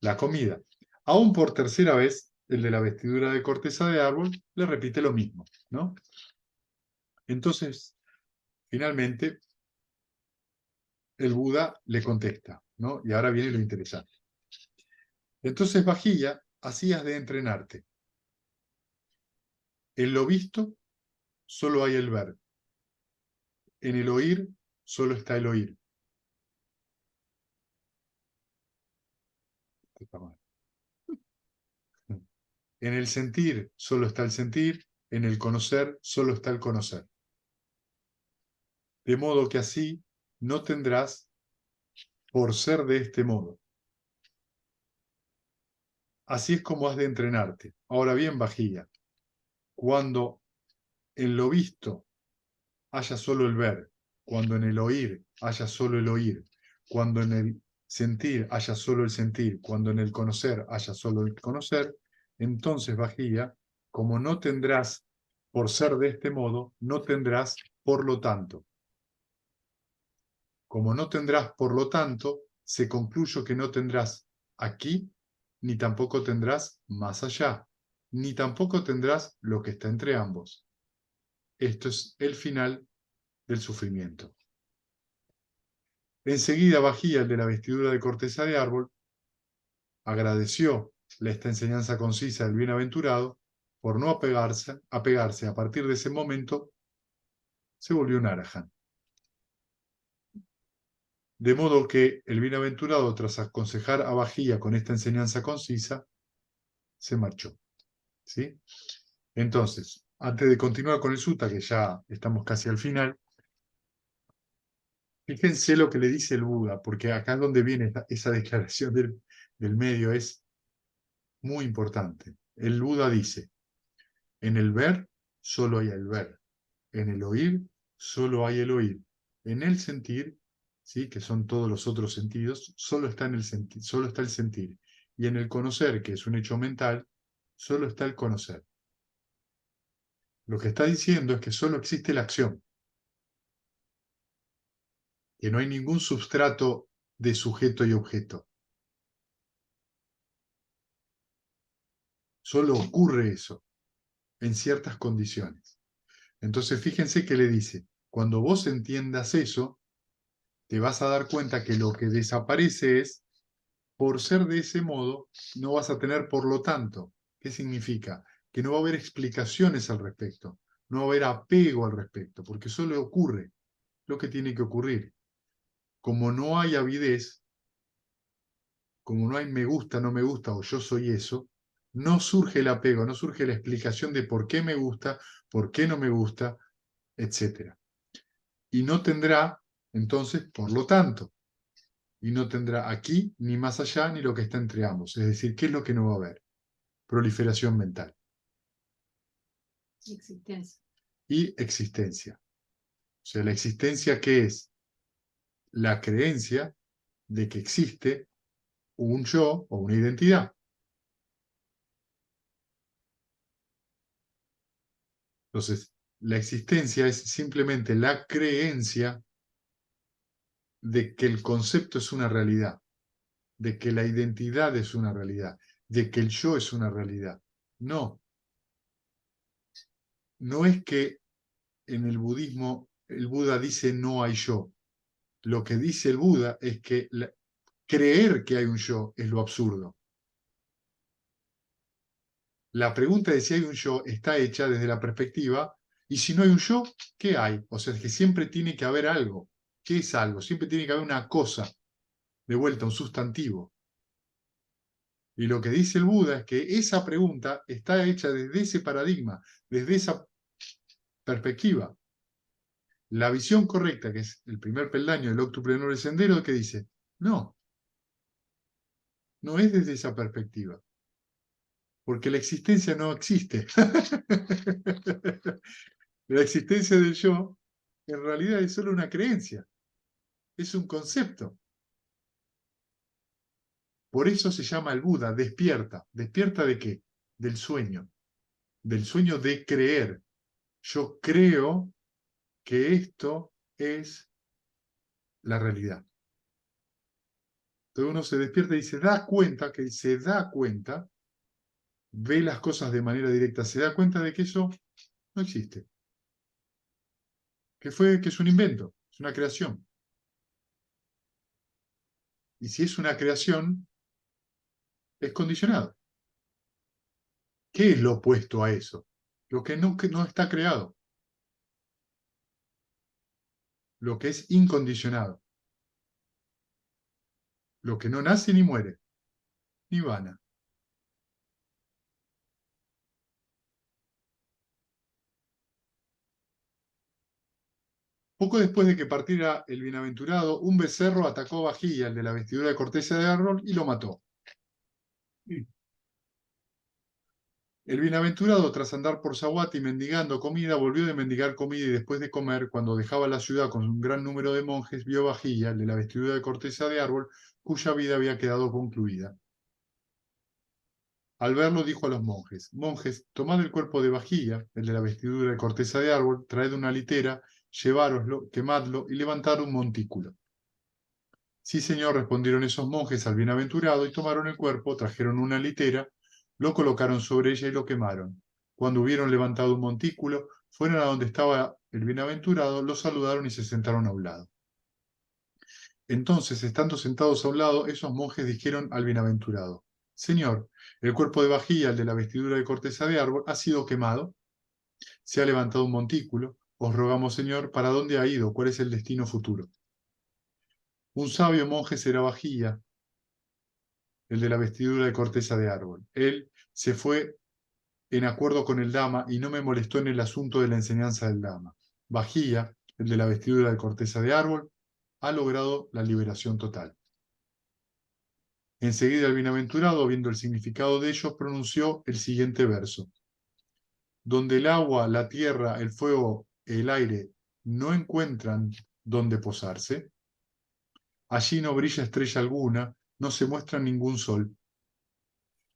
la comida. Aún por tercera vez, el de la vestidura de corteza de árbol le repite lo mismo, ¿no? Entonces, finalmente, el Buda le contesta, ¿no? Y ahora viene lo interesante. Entonces, Bajía, así has de entrenarte. En lo visto, solo hay el ver. En el oír, solo está el oír. En el sentir, solo está el sentir. En el conocer, solo está el conocer. De modo que así no tendrás por ser de este modo. Así es como has de entrenarte. Ahora bien, Bajía, cuando en lo visto haya solo el ver, cuando en el oír haya solo el oír, cuando en el sentir haya solo el sentir, cuando en el conocer haya solo el conocer, entonces, Bajía, como no tendrás por ser de este modo, no tendrás por lo tanto. Como no tendrás por lo tanto, se concluye que no tendrás aquí, ni tampoco tendrás más allá, ni tampoco tendrás lo que está entre ambos. Esto es el final del sufrimiento. Enseguida Bahía, el de la vestidura de corteza de árbol, agradeció esta enseñanza concisa del bienaventurado por no apegarse a partir de ese momento, se volvió un arahant. De modo que el bienaventurado, tras aconsejar a Bahía con esta enseñanza concisa, se marchó. ¿Sí? Entonces, antes de continuar con el sutta, que ya estamos casi al final, fíjense lo que le dice el Buda, porque acá es donde viene esa declaración del medio, es muy importante. El Buda dice, en el ver solo hay el ver, en el oír solo hay el oír, en el sentir, ¿sí? Que son todos los otros sentidos, solo está el sentir, y en el conocer, que es un hecho mental, solo está el conocer. Lo que está diciendo es que solo existe la acción, que no hay ningún substrato de sujeto y objeto. Solo ocurre eso en ciertas condiciones. Entonces fíjense que le dice, cuando vos entiendas eso, te vas a dar cuenta que lo que desaparece es, por ser de ese modo, no vas a tener por lo tanto. ¿Qué significa? Que no va a haber explicaciones al respecto, no va a haber apego al respecto, porque solo ocurre lo que tiene que ocurrir. Como no hay avidez, como no hay me gusta, no me gusta o yo soy eso, no surge el apego, no surge la explicación de por qué me gusta, por qué no me gusta, etc. Y no tendrá, entonces, por lo tanto, y no tendrá aquí, ni más allá, ni lo que está entre ambos. Es decir, ¿qué es lo que no va a haber? Proliferación mental. Existencia. Y existencia. O sea, la existencia, ¿qué es? La creencia de que existe un yo o una identidad. Entonces, la existencia es simplemente la creencia de que el concepto es una realidad, de que la identidad es una realidad, de que el yo es una realidad. No, no es que en el budismo el Buda dice no hay yo. Lo que dice el Buda es que creer que hay un yo es lo absurdo. La pregunta de si hay un yo está hecha desde la perspectiva, y si no hay un yo, ¿qué hay? O sea, es que siempre tiene que haber algo. ¿Qué es algo? Siempre tiene que haber una cosa, de vuelta, un sustantivo. Y lo que dice el Buda es que esa pregunta está hecha desde ese paradigma, desde esa perspectiva. La visión correcta, que es el primer peldaño del octuplenor del sendero, que dice, no, no es desde esa perspectiva, porque la existencia no existe. La existencia del yo, en realidad es solo una creencia, es un concepto. Por eso se llama el Buda, despierta. ¿Despierta de qué? Del sueño de creer. Yo creo que esto es la realidad. Entonces uno se despierta y se da cuenta, ve las cosas de manera directa, se da cuenta de que eso no existe. Que es un invento, es una creación. Y si es una creación, es condicionado. ¿Qué es lo opuesto a eso? Lo que no está creado. Lo que es incondicionado. Lo que no nace ni muere. Nirvana. Poco después de que partiera el bienaventurado, un becerro atacó a Bahía, el de la vestidura de corteza de árbol, y lo mató. El bienaventurado, tras andar por Saguati mendigando comida, volvió de mendigar comida y después de comer, cuando dejaba la ciudad con un gran número de monjes, vio Bahía, el de la vestidura de corteza de árbol, cuya vida había quedado concluida. Al verlo dijo a los monjes, monjes, tomad el cuerpo de Bahía, el de la vestidura de corteza de árbol, traed una litera llevároslo, quemadlo y levantad un montículo. Sí, señor, respondieron esos monjes al bienaventurado, y tomaron el cuerpo, trajeron una litera, lo colocaron sobre ella y lo quemaron. Cuando hubieron levantado un montículo, fueron a donde estaba el bienaventurado, lo saludaron y se sentaron a un lado. Entonces, estando sentados a un lado, esos monjes dijeron al bienaventurado: Señor, el cuerpo de Bagía, el de la vestidura de corteza de árbol, ha sido quemado, se ha levantado un montículo. Os rogamos, Señor, ¿para dónde ha ido? ¿Cuál es el destino futuro? Un sabio monje será Bagía, el de la vestidura de corteza de árbol. Él se fue en acuerdo con el Dama y no me molestó en el asunto de la enseñanza del Dama. Bagía, el de la vestidura de corteza de árbol, ha logrado la liberación total. Enseguida el bienaventurado, viendo el significado de ellos, pronunció el siguiente verso: donde el agua, la tierra, el fuego, el aire no encuentran donde posarse, allí no brilla estrella alguna, no se muestra ningún sol.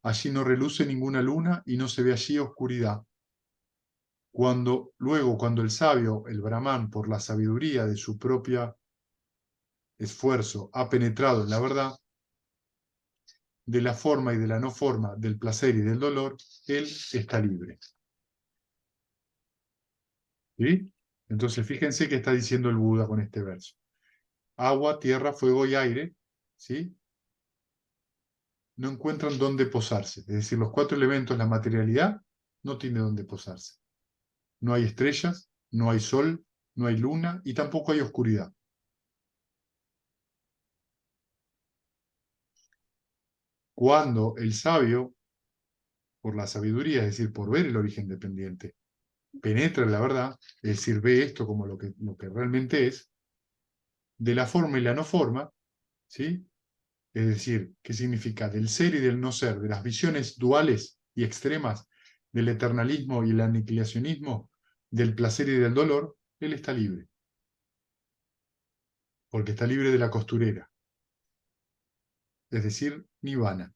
Allí no reluce ninguna luna y no se ve allí oscuridad. Cuando el sabio, el Brahman, por la sabiduría de su propio esfuerzo, ha penetrado en la verdad de la forma y de la no forma, del placer y del dolor, él está libre. ¿Sí? Entonces, fíjense qué está diciendo el Buda con este verso. Agua, tierra, fuego y aire, ¿sí? No encuentran dónde posarse. Es decir, los cuatro elementos, la materialidad, no tiene dónde posarse. No hay estrellas, no hay sol, no hay luna y tampoco hay oscuridad. Cuando el sabio, por la sabiduría, es decir, por ver el origen dependiente, penetra en la verdad, es decir, ve esto como lo que realmente es, de la forma y la no forma, ¿sí? Es decir, ¿qué significa? Del ser y del no ser, de las visiones duales y extremas, del eternalismo y el aniquilacionismo, del placer y del dolor, él está libre, porque está libre de la costurera, es decir, nirvana.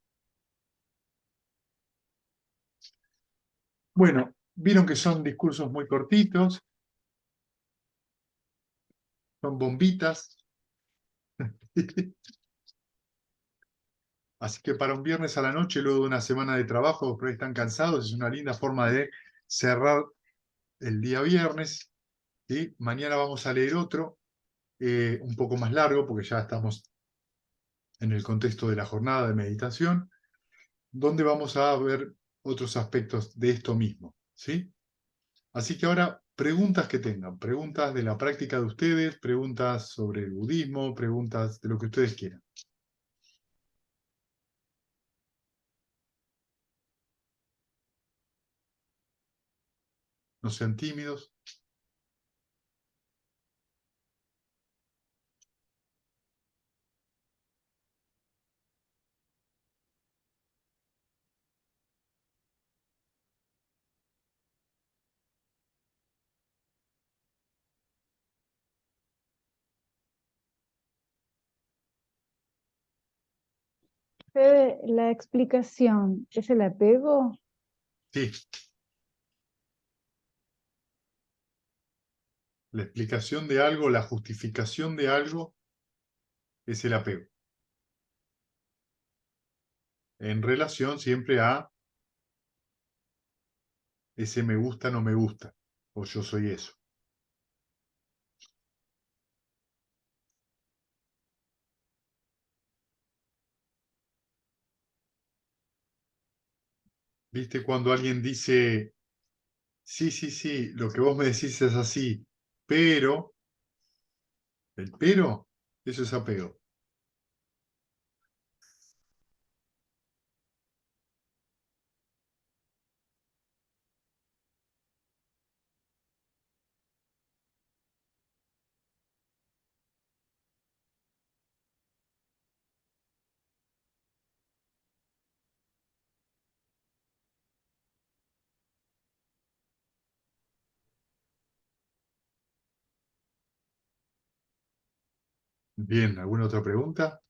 Bueno, vieron que son discursos muy cortitos, son bombitas. Así que para un viernes a la noche, luego de una semana de trabajo, pero están cansados, es una linda forma de cerrar el día viernes. ¿Sí? Mañana vamos a leer otro, un poco más largo, porque ya estamos en el contexto de la jornada de meditación, donde vamos a ver otros aspectos de esto mismo. ¿Sí? Así que ahora, preguntas que tengan, preguntas de la práctica de ustedes, preguntas sobre el budismo, preguntas de lo que ustedes quieran. No sean tímidos. Fede, la explicación es el apego. Sí, la explicación de algo, la justificación de algo es el apego. En relación siempre a ese me gusta, no me gusta, o yo soy eso. ¿Viste cuando alguien dice, sí, sí, sí, lo que vos me decís es así, pero, el pero, eso es apego. Bien, ¿alguna otra pregunta?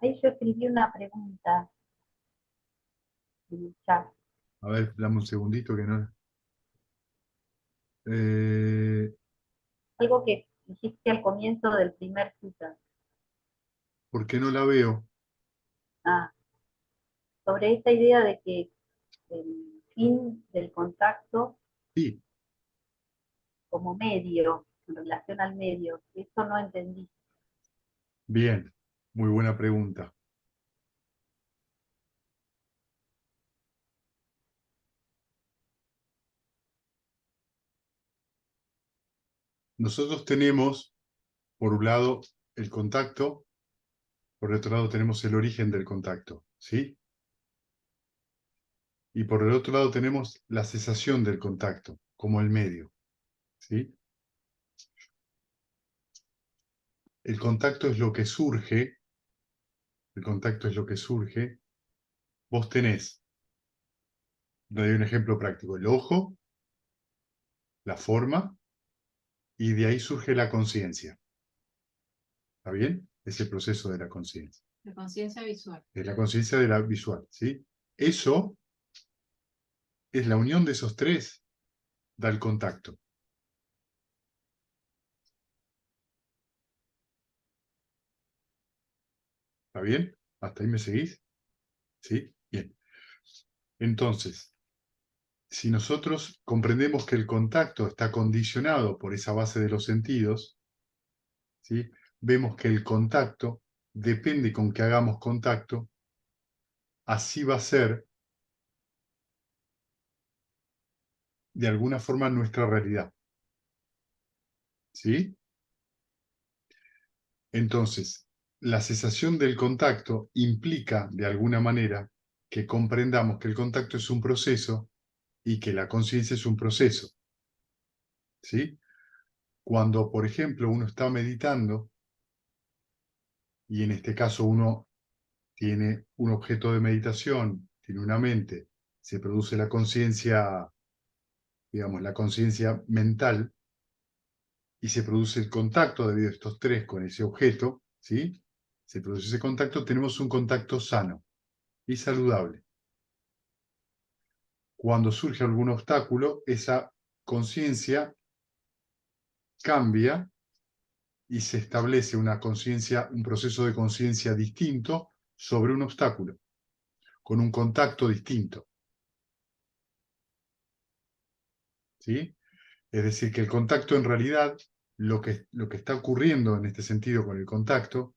Ahí yo escribí una pregunta en el chat. A ver, dame un segundito que no... Algo que dijiste al comienzo del primer cita. ¿por qué no la veo? Ah, sobre esta idea de que el fin del contacto Sí, como medio, en relación al medio, eso no entendí. bien, muy buena pregunta. Nosotros tenemos, por un lado, el contacto, por otro lado tenemos el origen del contacto, ¿sí? Y por el otro lado tenemos la cesación del contacto, como el medio, ¿sí? El contacto es lo que surge, el contacto es lo que surge. Vos tenés, le doy un ejemplo práctico, el ojo, la forma, y de ahí surge la conciencia. ¿Está bien? Es el proceso de la conciencia. La conciencia visual. Es la conciencia de la visual, ¿sí? Eso es la unión de esos tres, da el contacto. ¿Está bien? ¿Hasta ahí me seguís? ¿Sí? Bien. Entonces, si nosotros comprendemos que el contacto está condicionado por esa base de los sentidos, ¿sí? Vemos que el contacto depende con que hagamos contacto, así va a ser de alguna forma nuestra realidad. ¿Sí? Entonces, la cesación del contacto implica, de alguna manera, que comprendamos que el contacto es un proceso y que la conciencia es un proceso. ¿Sí? Cuando, por ejemplo, uno está meditando, y en este caso uno tiene un objeto de meditación, tiene una mente, se produce la conciencia, digamos, la conciencia mental, y se produce el contacto debido a estos tres con ese objeto, ¿sí? Se produce ese contacto, tenemos un contacto sano y saludable. Cuando surge algún obstáculo, esa conciencia cambia y se establece una conciencia, un proceso de conciencia distinto sobre un obstáculo, con un contacto distinto. ¿Sí? Es decir, que el contacto en realidad, lo que está ocurriendo en este sentido con el contacto,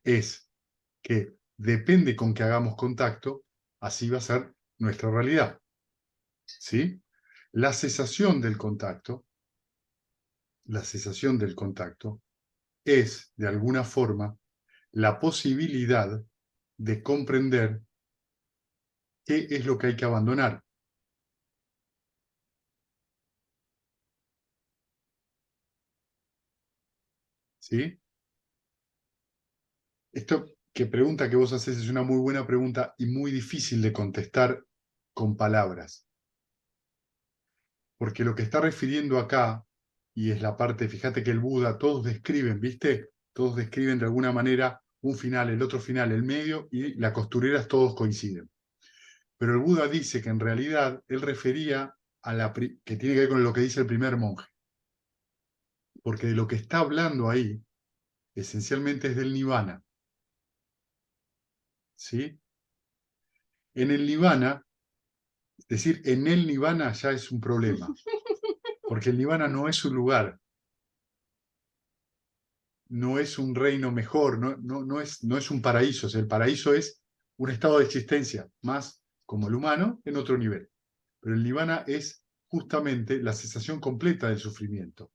es que depende con que hagamos contacto, así va a ser nuestra realidad. ¿Sí? La cesación del contacto es, de alguna forma, la posibilidad de comprender qué es lo que hay que abandonar. ¿Sí? Esto que pregunta que vos haces es una muy buena pregunta y muy difícil de contestar con palabras. Porque lo que está refiriendo acá, y es la parte, fíjate que el Buda, todos describen, ¿viste? Todos describen de alguna manera un final, el otro final, el medio, y las costureras todos coinciden. Pero el Buda dice que en realidad él refería a que tiene que ver con lo que dice el primer monje. Porque de lo que está hablando ahí, esencialmente es del nirvana. ¿Sí? En el nirvana, es decir, en el nirvana ya es un problema. Porque el nirvana no es un lugar, no es un reino mejor, no es un paraíso. O sea, el paraíso es un estado de existencia, más como el humano, en otro nivel. Pero el nirvana es justamente la cesación completa del sufrimiento.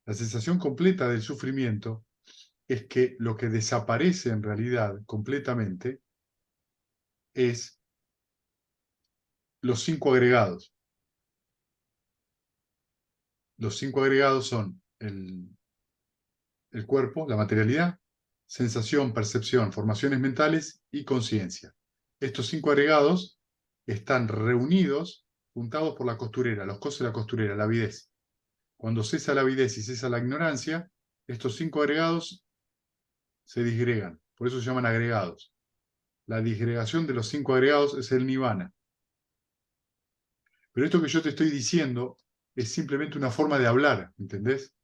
La sensación completa del sufrimiento es que lo que desaparece en realidad completamente es los 5 agregados. Los 5 agregados son el cuerpo, la materialidad, sensación, percepción, formaciones mentales y conciencia. Estos 5 agregados están reunidos, juntados por la costurera, los cosos de la costurera, la avidez. Cuando cesa la avidez y cesa la ignorancia, estos 5 agregados se disgregan. Por eso se llaman agregados. La disgregación de los 5 agregados es el nirvana. Pero esto que yo te estoy diciendo es simplemente una forma de hablar, ¿entendés?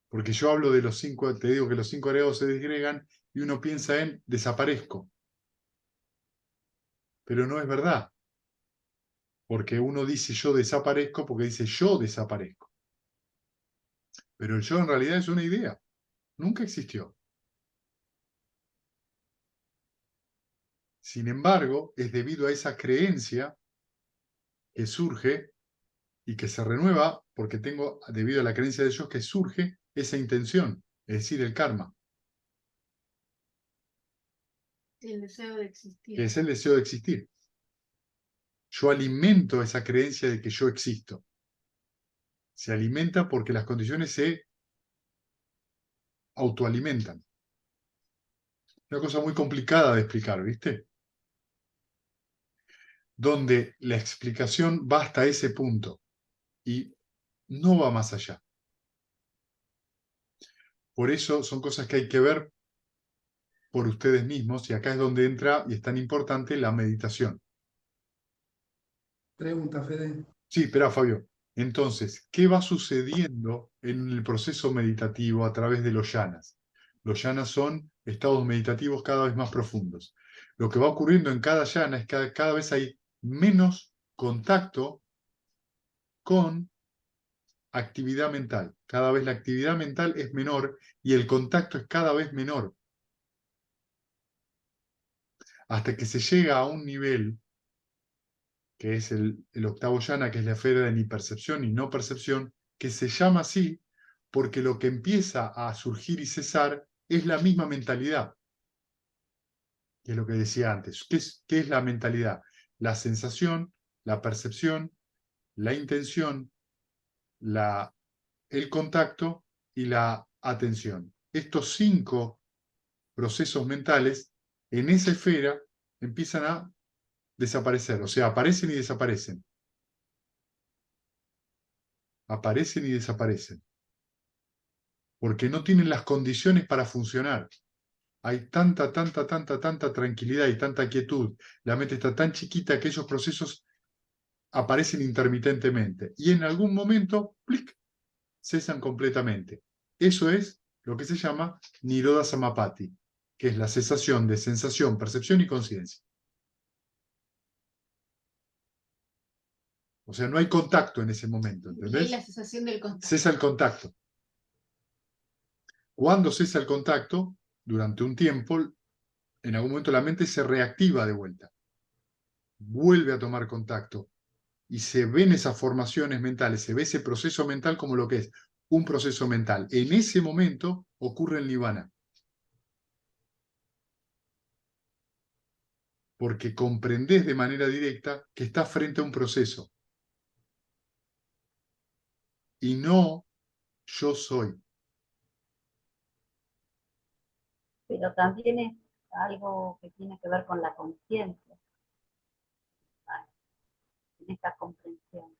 Porque yo hablo de los 5, te digo que los 5 agregados se disgregan y uno piensa en desaparezco. Pero no es verdad. Porque uno dice yo desaparezco porque dice yo desaparezco. Pero el yo en realidad es una idea. Nunca existió. Sin embargo, es debido a esa creencia que surge y que se renueva, porque tengo, debido a la creencia de Dios, que surge esa intención, es decir, el karma, El deseo de que existir. es el deseo de existir. Yo alimento esa creencia de que yo existo. Se alimenta porque las condiciones se autoalimentan. Una cosa muy complicada de explicar, ¿viste? Donde la explicación va hasta ese punto y no va más allá. Por eso son cosas que hay que ver por ustedes mismos, y acá es donde entra, y es tan importante, la meditación. Pregunta, Fede. Sí, espera, Fabio. Entonces, ¿qué va sucediendo en el proceso meditativo a través de los yanas? Los yanas son estados meditativos cada vez más profundos. Lo que va ocurriendo en cada yana es que cada vez hay menos contacto con actividad mental. Cada vez la actividad mental es menor y el contacto es cada vez menor. Hasta que se llega a un nivel, que es el octavo yana, que es la esfera de ni percepción ni no percepción, que se llama así porque lo que empieza a surgir y cesar es la misma mentalidad, que es lo que decía antes. ¿Qué es la mentalidad? La sensación, la percepción, la intención, el contacto y la atención. Estos 5 procesos mentales en esa esfera empiezan a desaparecer, o sea, aparecen y desaparecen. Aparecen y desaparecen. Porque no tienen las condiciones para funcionar. Hay tanta tranquilidad y tanta quietud. La mente está tan chiquita que esos procesos aparecen intermitentemente. Y en algún momento, ¡plic!, cesan completamente. Eso es lo que se llama Nirodha Samapatti, que es la cesación de sensación, percepción y conciencia. O sea, no hay contacto en ese momento, Y hay ¿entendés? la sensación del contacto. Cesa el contacto. Cuando cesa el contacto, durante un tiempo, en algún momento la mente se reactiva de vuelta. Vuelve a tomar contacto. Y se ven esas formaciones mentales, se ve ese proceso mental como lo que es un proceso mental. En ese momento ocurre el nirvana. Porque comprendés de manera directa que estás frente a un proceso. Y no yo soy. Pero también es algo que tiene que ver con la conciencia, en esta comprensión.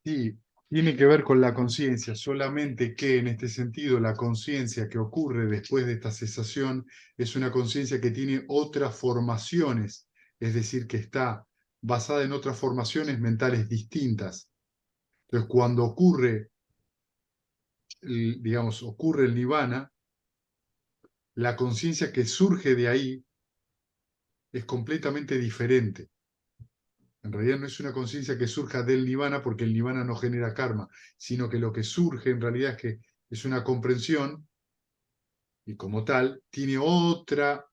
Sí, tiene que ver con la conciencia, solamente que en este sentido la conciencia que ocurre después de esta cesación es una conciencia que tiene otras formaciones, es decir, que está basada en otras formaciones mentales distintas. Entonces, cuando ocurre, digamos, ocurre el nirvana, la conciencia que surge de ahí es completamente diferente. En realidad no es una conciencia que surja del nirvana, porque el nirvana no genera karma, sino que lo que surge en realidad es que es una comprensión y como tal tiene otra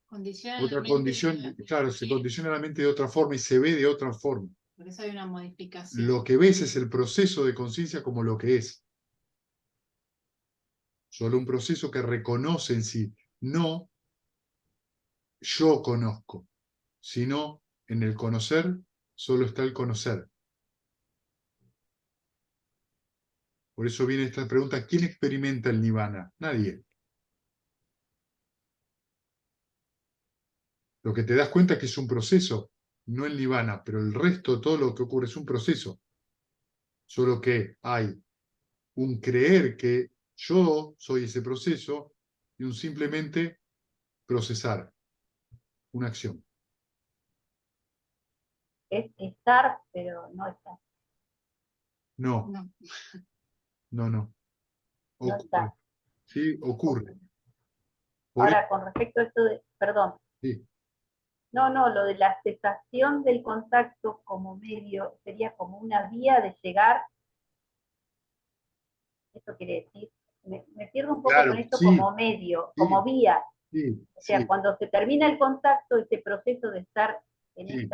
condición, claro, se condiciona la mente de otra forma y se ve de otra forma. Por eso hay una modificación. Lo que ves es el proceso de conciencia como lo que es. Solo un proceso que reconoce en sí, no yo conozco, sino en el conocer solo está el conocer. Por eso viene esta pregunta, ¿quién experimenta el nirvana? Nadie. Lo que te das cuenta es que es un proceso, no el nirvana, pero el resto, todo lo que ocurre es un proceso. Solo que hay un creer que Yo soy ese proceso y un simplemente procesar una acción. Es estar, pero no estar. No, No. no, no. No Ocurre. estar. ¿Sí? Ocurre. Por Ahora, con respecto a esto de, perdón, sí, no, lo de la cesación del contacto como medio sería como una vía de llegar. Eso quiere decir, me pierdo un poco claro, con esto sí, como medio, como sí, vía. sí, O sea, sí, cuando se termina el contacto, ese proceso de estar en, sí,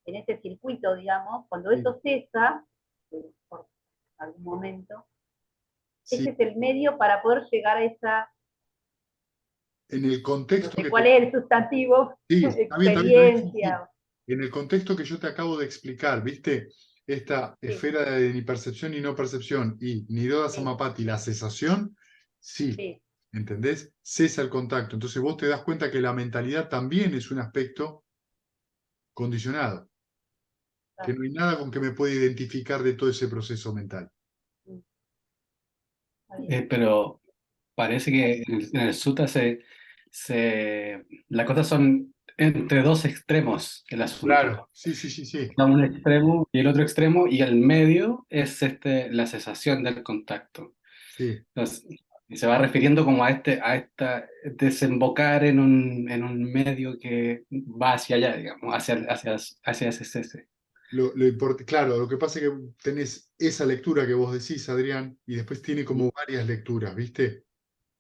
en ese circuito, digamos, cuando sí, eso cesa, por algún momento, sí. ese es el medio para poder llegar a esa, En el no contexto sé que cuál es el sustantivo, sí, está bien, sí, sí. experiencia. En el contexto que yo te acabo de explicar, ¿viste? Esta Sí, esfera de ni percepción ni no percepción y Nirodha sí, Samapati, la cesación, sí, sí, ¿entendés? Cesa el contacto. Entonces vos te das cuenta que la mentalidad también es un aspecto condicionado, que claro. no hay nada con que me pueda identificar de todo ese proceso mental. Está bien. Pero parece que en el sutta las cosas son entre dos extremos el Claro, asunto. sí, sí, sí, sí, A un extremo y el otro extremo, y el medio es la cesación del contacto. sí. Entonces, y se va refiriendo como a esta desembocar en un medio que va hacia allá, digamos, hacia ese cese. Claro, lo que pasa es que tenés esa lectura que vos decís, Adrián, y después tiene como varias lecturas, ¿viste?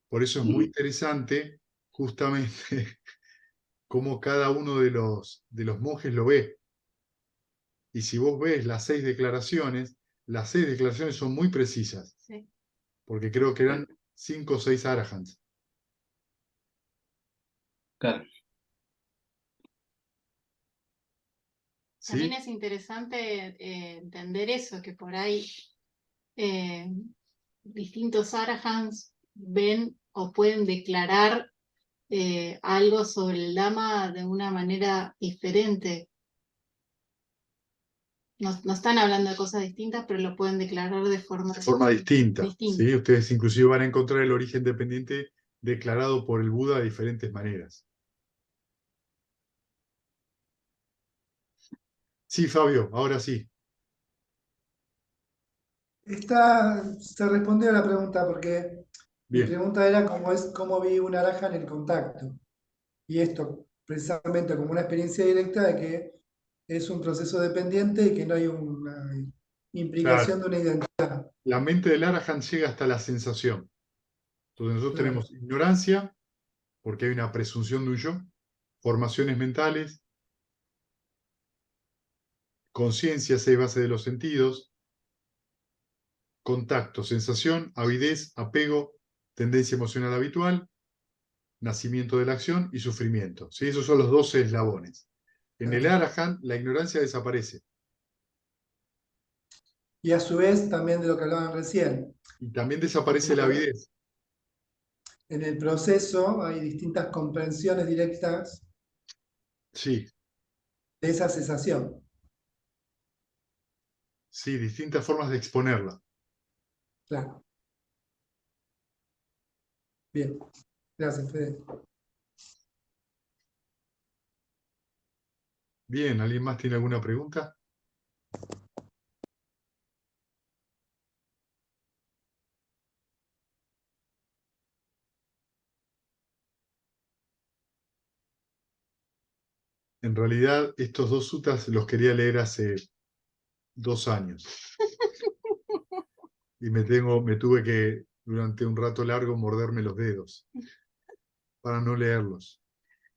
Por eso es muy Mm. interesante justamente cómo cada uno de los monjes lo ve. Y si vos ves las 6 declaraciones son muy precisas, Sí. porque creo que eran 5 o 6 arahants. Claro. También ¿Sí? es interesante entender eso, que por ahí eh, distintos arahants ven o pueden declarar algo sobre el Dhamma de una manera diferente. No, no están hablando de cosas distintas, pero lo pueden declarar de forma De forma distinta. distinta. ¿Sí? Ustedes inclusive van a encontrar el origen dependiente declarado por el Buda de diferentes maneras. Sí, Fabio, ahora sí. Se respondió a la pregunta porque mi Bien, pregunta era cómo vi una araja en el contacto. Y esto precisamente como una experiencia directa de que es un proceso dependiente y que no hay una implicación claro. de una identidad. La mente del arahant llega hasta la sensación. Entonces nosotros Claro. tenemos ignorancia, porque hay una presunción de un yo, formaciones mentales, conciencia, 6 bases de los sentidos, contacto, sensación, avidez, apego, tendencia emocional habitual, nacimiento de la acción y sufrimiento. ¿Sí? Esos son los 12 eslabones. En el Claro. Arahant la ignorancia desaparece Y a su vez también de lo que hablaban recién. y también desaparece la avidez. En el proceso hay distintas comprensiones directas Sí, de esa cesación. sí, distintas formas de exponerla. Claro. Bien. Gracias, Fede. Bien, ¿alguien más tiene alguna pregunta? En realidad, estos 2 suttas los quería leer hace 2 años. Y me tuve que, durante un rato largo, morderme los dedos para no leerlos.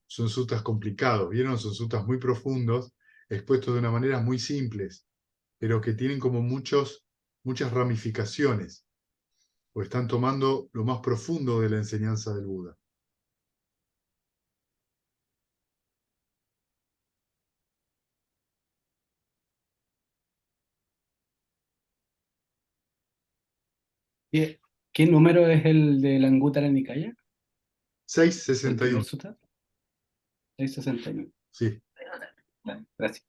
Son suttas complicados, ¿vieron? Son suttas muy profundos, expuestos de una manera muy simples, pero que tienen como muchas ramificaciones, o están tomando lo más profundo de la enseñanza del Buda. ¿Qué número es el de la Anguttara Nikaya? El primer 661, sutta. 661. sí. Vale, gracias.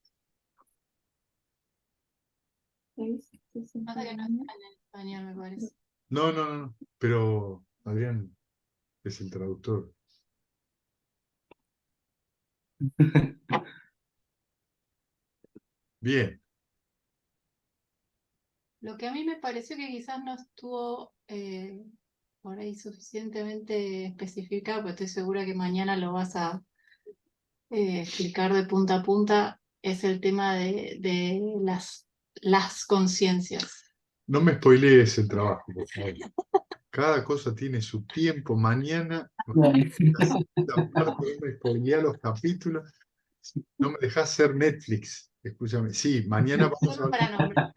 Pasa que no está en el español, me parece. No, no, no, pero Adrián es el traductor. Bien, Lo que a mí me pareció que quizás no estuvo por ahí suficientemente especificado, pero estoy segura que mañana lo vas a explicar de punta a punta, es el tema de las conciencias. no me spoilees el trabajo, por favor. Cada cosa tiene su tiempo. Mañana, la segunda parte, no me spoileá los capítulos. No me dejás hacer Netflix. Escúchame. Sí, mañana vamos a Solo para nombrar.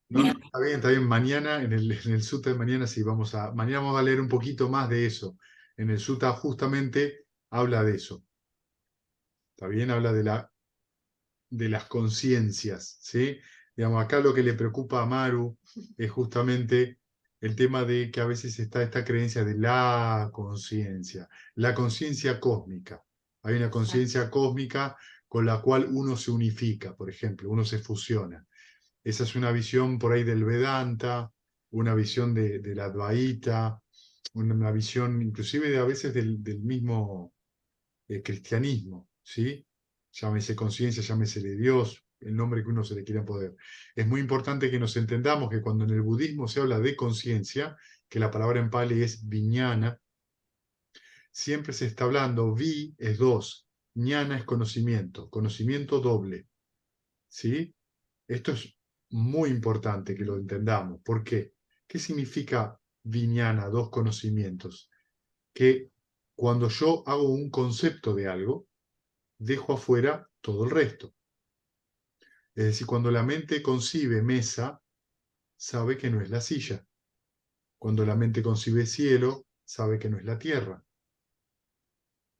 No, no, está bien, está bien. Mañana, en el Sutta de mañana, sí, mañana vamos a leer un poquito más de eso. En el Sutta justamente habla de eso. ¿Está bien? Habla de las conciencias, ¿sí? Digamos, acá lo que le preocupa a Maru es justamente el tema de que a veces está esta creencia de la conciencia cósmica. Hay una conciencia cósmica con la cual uno se unifica, por ejemplo, uno se fusiona. Esa es una visión por ahí del Vedanta, una visión del Advaita, una visión inclusive a veces del mismo cristianismo, ¿sí? Llámese conciencia, llámesele Dios, el nombre que uno se le quiera poner. Es muy importante que nos entendamos que cuando en el budismo se habla de conciencia, que la palabra en pali es viñana, siempre se está hablando, vi es dos, ñana es conocimiento, conocimiento doble, ¿sí? Esto es muy importante que lo entendamos. ¿Por qué? ¿Qué significa viñana, dos conocimientos? Que cuando yo hago un concepto de algo, dejo afuera todo el resto. Es decir, cuando la mente concibe mesa, sabe que no es la silla. Cuando la mente concibe cielo, sabe que no es la tierra.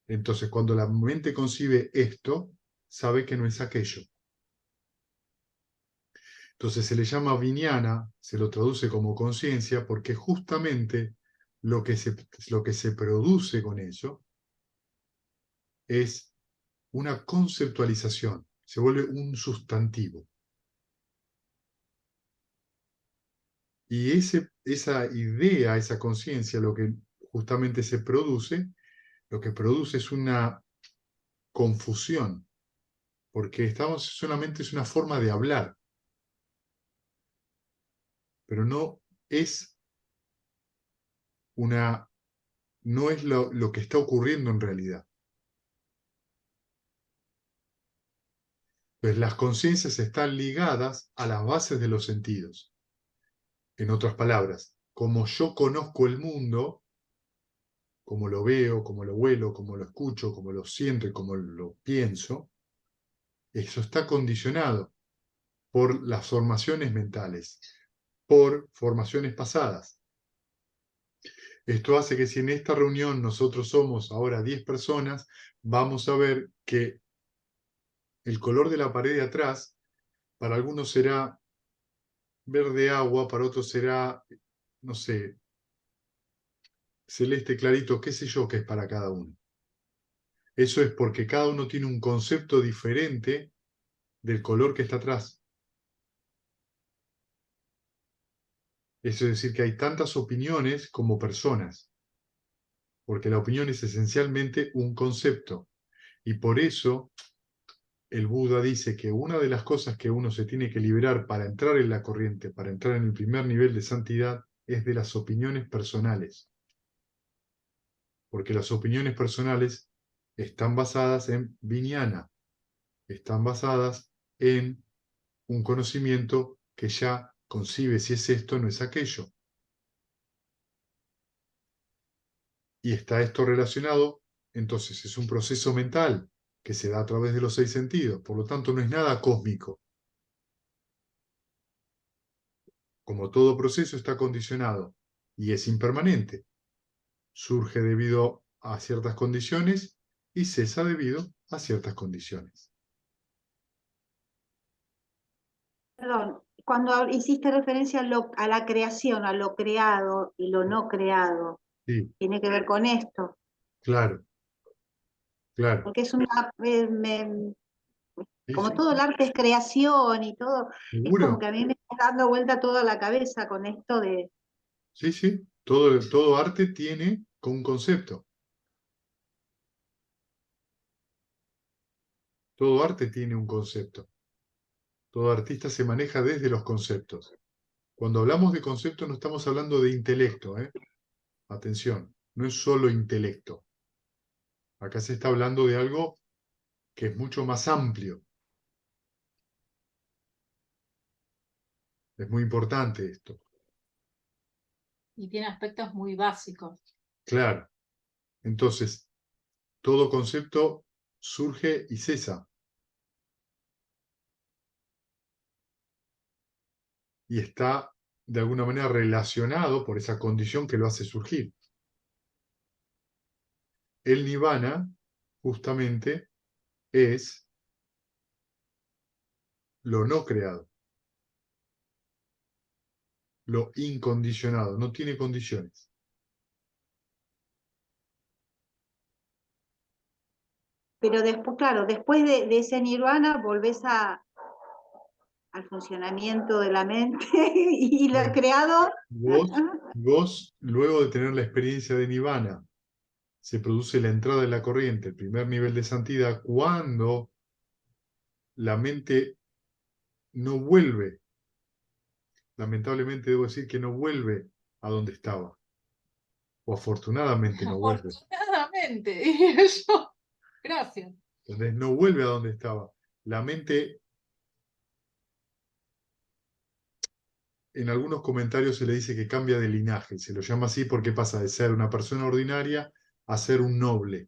Entonces, cuando la mente concibe esto, sabe que no es aquello. Entonces se le llama viñana, se lo traduce como conciencia, porque justamente lo que se produce con eso es una conceptualización, se vuelve un sustantivo. Y esa idea, esa conciencia, lo que justamente se produce, lo que produce es una confusión, porque estamos solamente es una forma de hablar, pero es una, no es lo que está ocurriendo en realidad. Pues las conciencias están ligadas a las bases de los sentidos. En otras palabras, como yo conozco el mundo, como lo veo, como lo huelo, como lo escucho, como lo siento y como lo pienso, eso está condicionado por las formaciones mentales, por formaciones pasadas. Esto hace que si en esta reunión nosotros somos ahora 10 personas, vamos a ver que el color de la pared de atrás, para algunos será verde agua, para otros será, no sé, celeste clarito, qué sé yo qué es para cada uno. Eso es porque cada uno tiene un concepto diferente del color que está atrás. Eso es decir, que hay tantas opiniones como personas, porque la opinión es esencialmente un concepto. Y por eso el Buda dice que una de las cosas que uno se tiene que liberar para entrar en la corriente, para entrar en el primer nivel de santidad, es de las opiniones personales. Porque las opiniones personales están basadas en viñana, están basadas en un conocimiento que ya concibe si es esto o no es aquello. Y está esto relacionado, entonces es un proceso mental que se da a través de los 6 sentidos, por lo tanto no es nada cósmico. Como todo proceso está condicionado y es impermanente. Surge debido a ciertas condiciones y cesa debido a ciertas condiciones. Perdón, cuando hiciste referencia a la creación, a lo creado y lo no creado, Sí, tiene que ver con esto, claro, claro. porque es una, Sí, como sí, todo el arte es creación y todo, es como seguro. que a mí me está dando vuelta toda la cabeza con esto de Sí, sí. Todo arte tiene un concepto. Todo arte tiene un concepto. Todo artista se maneja desde los conceptos. Cuando hablamos de conceptos no estamos hablando de intelecto, ¿eh? Atención, no es solo intelecto. Acá se está hablando de algo que es mucho más amplio. Es muy importante esto. Y tiene aspectos muy básicos. Claro. Entonces, todo concepto surge y cesa. Y está de alguna manera relacionado por esa condición que lo hace surgir. El nirvana, justamente, es lo no creado, lo incondicionado, no tiene condiciones. Pero después, claro, después de ese nirvana volvés al funcionamiento de la mente y lo Bueno, creado. vos, luego de tener la experiencia de nirvana, se produce la entrada de la corriente, el primer nivel de santidad, cuando la mente no vuelve, lamentablemente debo decir que no vuelve a donde estaba, o afortunadamente no vuelve. Afortunadamente, diría yo. Gracias. Entonces no vuelve a donde estaba. La mente, en algunos comentarios se le dice que cambia de linaje, se lo llama así porque pasa de ser una persona ordinaria a ser un noble.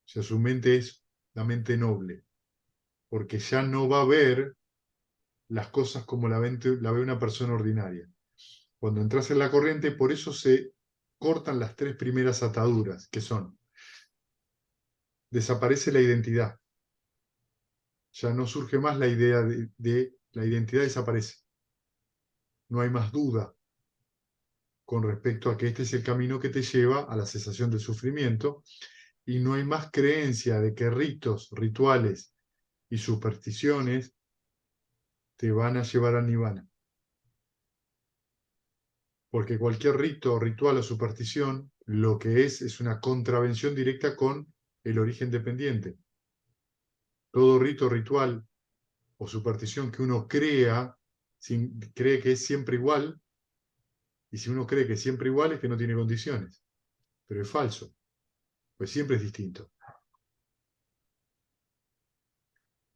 O sea, su mente es la mente noble, porque ya no va a ver las cosas como la ve una persona ordinaria. Cuando entras en la corriente, por eso se cortan las tres primeras ataduras, que son, desaparece la identidad. Ya no surge más la idea de la identidad, desaparece. No hay más duda con respecto a que este es el camino que te lleva a la cesación del sufrimiento, y no hay más creencia de que ritos, rituales y supersticiones te van a llevar al nirvana. Porque cualquier rito, ritual o superstición, lo que es una contravención directa con el origen dependiente. Todo rito, ritual o superstición que uno cree que es siempre igual, y si uno cree que es siempre igual es que no tiene condiciones. Pero es falso, pues siempre es distinto.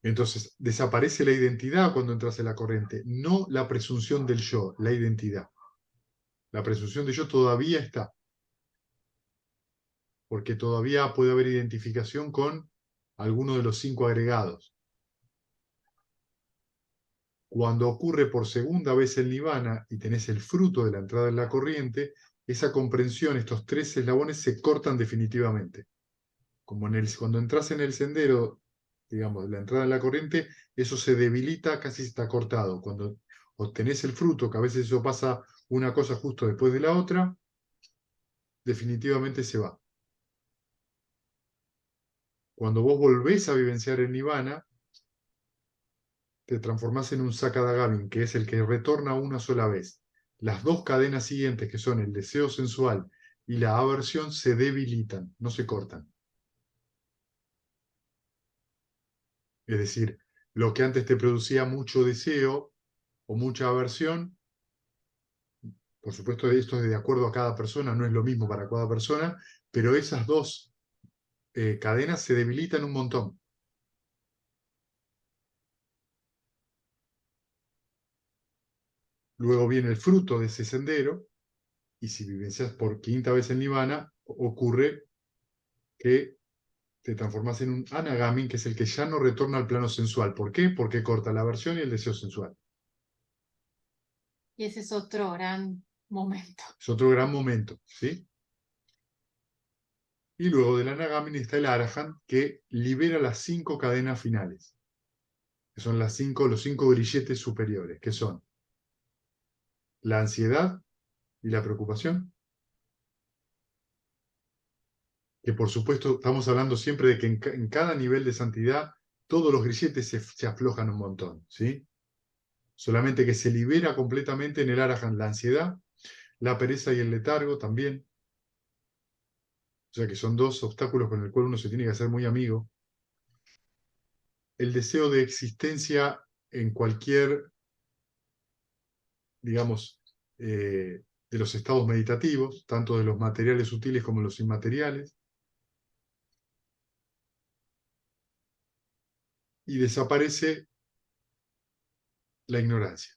Entonces, desaparece la identidad cuando entras en la corriente, no la presunción del yo, la identidad. La presunción de yo todavía está, porque todavía puede haber identificación con alguno de los 5 agregados. Cuando ocurre por segunda vez el nirvana y tenés el fruto de la entrada en la corriente, esa comprensión, estos 3 eslabones se cortan definitivamente. Como cuando entras en el sendero, digamos, la entrada en la corriente, eso se debilita, casi está cortado. Cuando obtenés el fruto, que a veces eso pasa una cosa justo después de la otra, definitivamente se va. Cuando vos volvés a vivenciar el nirvana, te transformás en un Sakadagami, que es el que retorna una sola vez. Las 2 cadenas siguientes, que son el deseo sensual y la aversión, se debilitan, no se cortan. Es decir, lo que antes te producía mucho deseo o mucha aversión, por supuesto esto es de acuerdo a cada persona, no es lo mismo para cada persona, pero esas 2 cadenas se debilitan un montón. Luego viene el fruto de ese sendero, y si vivencias por 5ª vez el nirvana, ocurre que te transformas en un anagamin, que es el que ya no retorna al plano sensual. ¿Por qué? Porque corta la aversión y el deseo sensual. Y ese es otro gran momento. Es otro gran momento, ¿sí? Y luego del anagamin está el arahant, que libera las 5 cadenas finales, que son los 5 grilletes superiores, que son la ansiedad y la preocupación, que por supuesto estamos hablando siempre de que en cada nivel de santidad todos los grilletes se aflojan un montón, ¿sí? Solamente que se libera completamente en el arahant la ansiedad, La pereza y el letargo también. O sea que son dos obstáculos con el cual uno se tiene que hacer muy amigo. El deseo de existencia en cualquier, digamos, de los estados meditativos, tanto de los materiales sutiles como los inmateriales. Y desaparece la ignorancia,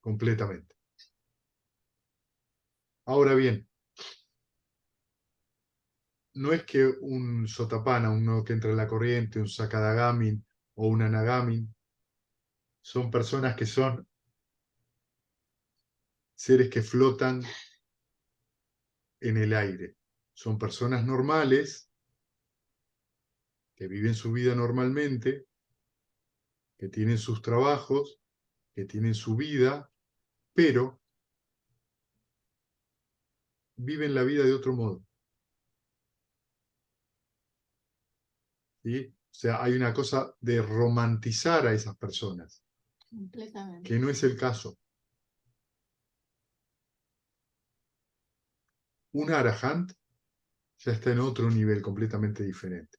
completamente. Ahora bien, no es que un Sotapanna, uno que entra en la corriente, un Sakadagamin o un Anagamin, son personas que son seres que flotan en el aire. Son personas normales, que viven su vida normalmente, que tienen sus trabajos, que tienen su vida, pero viven la vida de otro modo. ¿Sí? O sea, hay una cosa de romantizar a esas personas, Completamente. que no es el caso. Un Arahant ya está en otro nivel completamente diferente.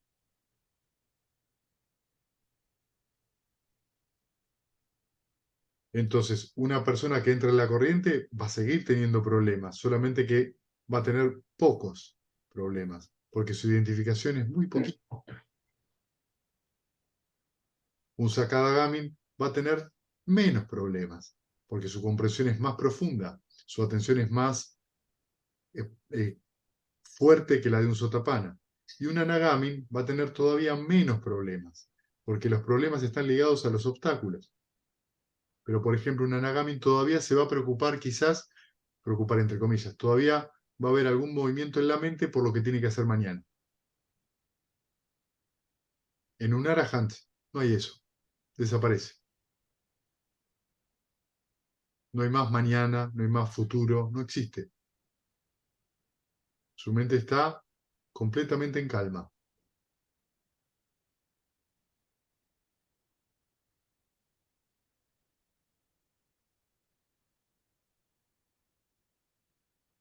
Entonces, una persona que entra en la corriente va a seguir teniendo problemas, solamente que va a tener pocos problemas, porque su identificación es muy poquita. Un Sakadagamin va a tener menos problemas, porque su comprensión es más profunda, su atención es más fuerte que la de un Sotapanna. Y un Anagamin va a tener todavía menos problemas, porque los problemas están ligados a los obstáculos. Pero, por ejemplo, un Anagamin todavía se va a preocupar, quizás, preocupar entre comillas, todavía va a haber algún movimiento en la mente por lo que tiene que hacer mañana. En un Arahant no hay eso, desaparece. No hay más mañana, no hay más futuro, no existe. Su mente está completamente en calma.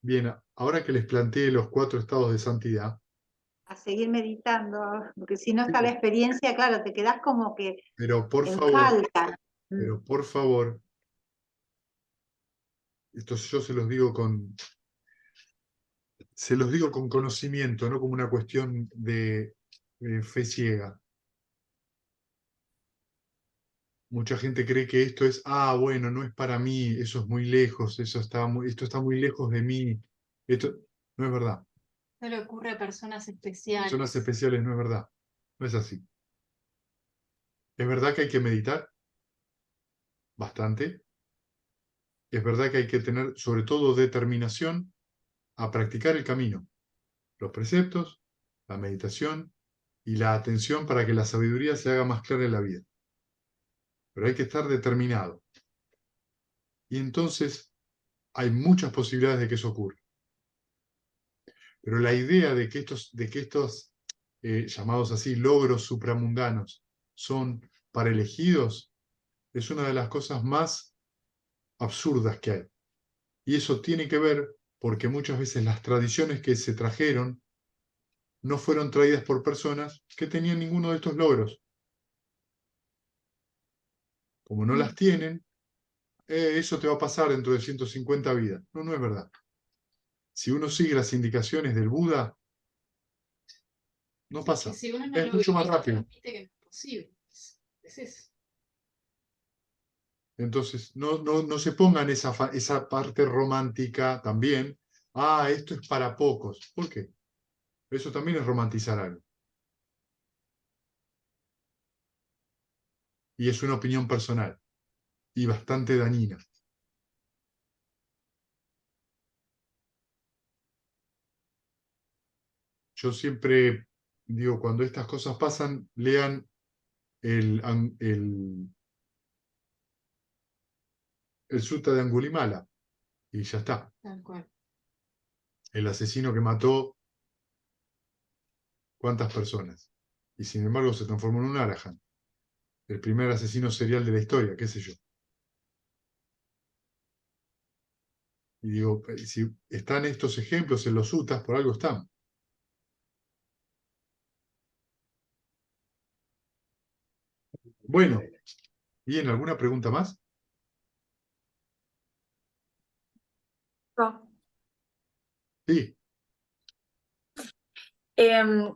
Bien, ahora que les planteé los 4 estados de santidad, A seguir meditando, porque si no está la experiencia, claro, te quedás como que pero por en favor, falta. pero por favor, esto yo se los digo con conocimiento, no como una cuestión de fe ciega. Mucha gente cree que esto es, bueno, no es para mí, eso es muy lejos, esto está muy lejos de mí. Esto no es verdad. No le ocurre a personas especiales. Personas especiales no es verdad. No es así. Es verdad que hay que meditar bastante. Es verdad que hay que tener, sobre todo, determinación a practicar el camino, los preceptos, la meditación y la atención para que la sabiduría se haga más clara en la vida. Pero hay que estar determinado. Y entonces hay muchas posibilidades de que eso ocurra. Pero la idea de que estos llamados así logros supramundanos son para elegidos es una de las cosas más absurdas que hay. Y eso tiene que ver porque muchas veces las tradiciones que se trajeron no fueron traídas por personas que tenían ninguno de estos logros. Como no las tienen, eso te va a pasar dentro de 150 vidas. No, no es verdad. Si uno sigue las indicaciones del Buda, no pasa. Que si uno no Es lo mucho más vive, rápido. admite que no es posible. Es eso. Entonces, no se pongan esa parte romántica también. Esto es para pocos. ¿Por qué? Eso también es romantizar algo. Y es una opinión personal y bastante dañina. Yo siempre digo, cuando estas cosas pasan, lean el Sutta de Angulimala y ya está. Tal cual. El asesino que mató cuántas personas. Y sin embargo se transformó en un Arahant. El primer asesino serial de la historia, qué sé yo. Y digo, si están estos ejemplos en los suttas, por algo están. Bueno, ¿bien? ¿Alguna pregunta más? Sí,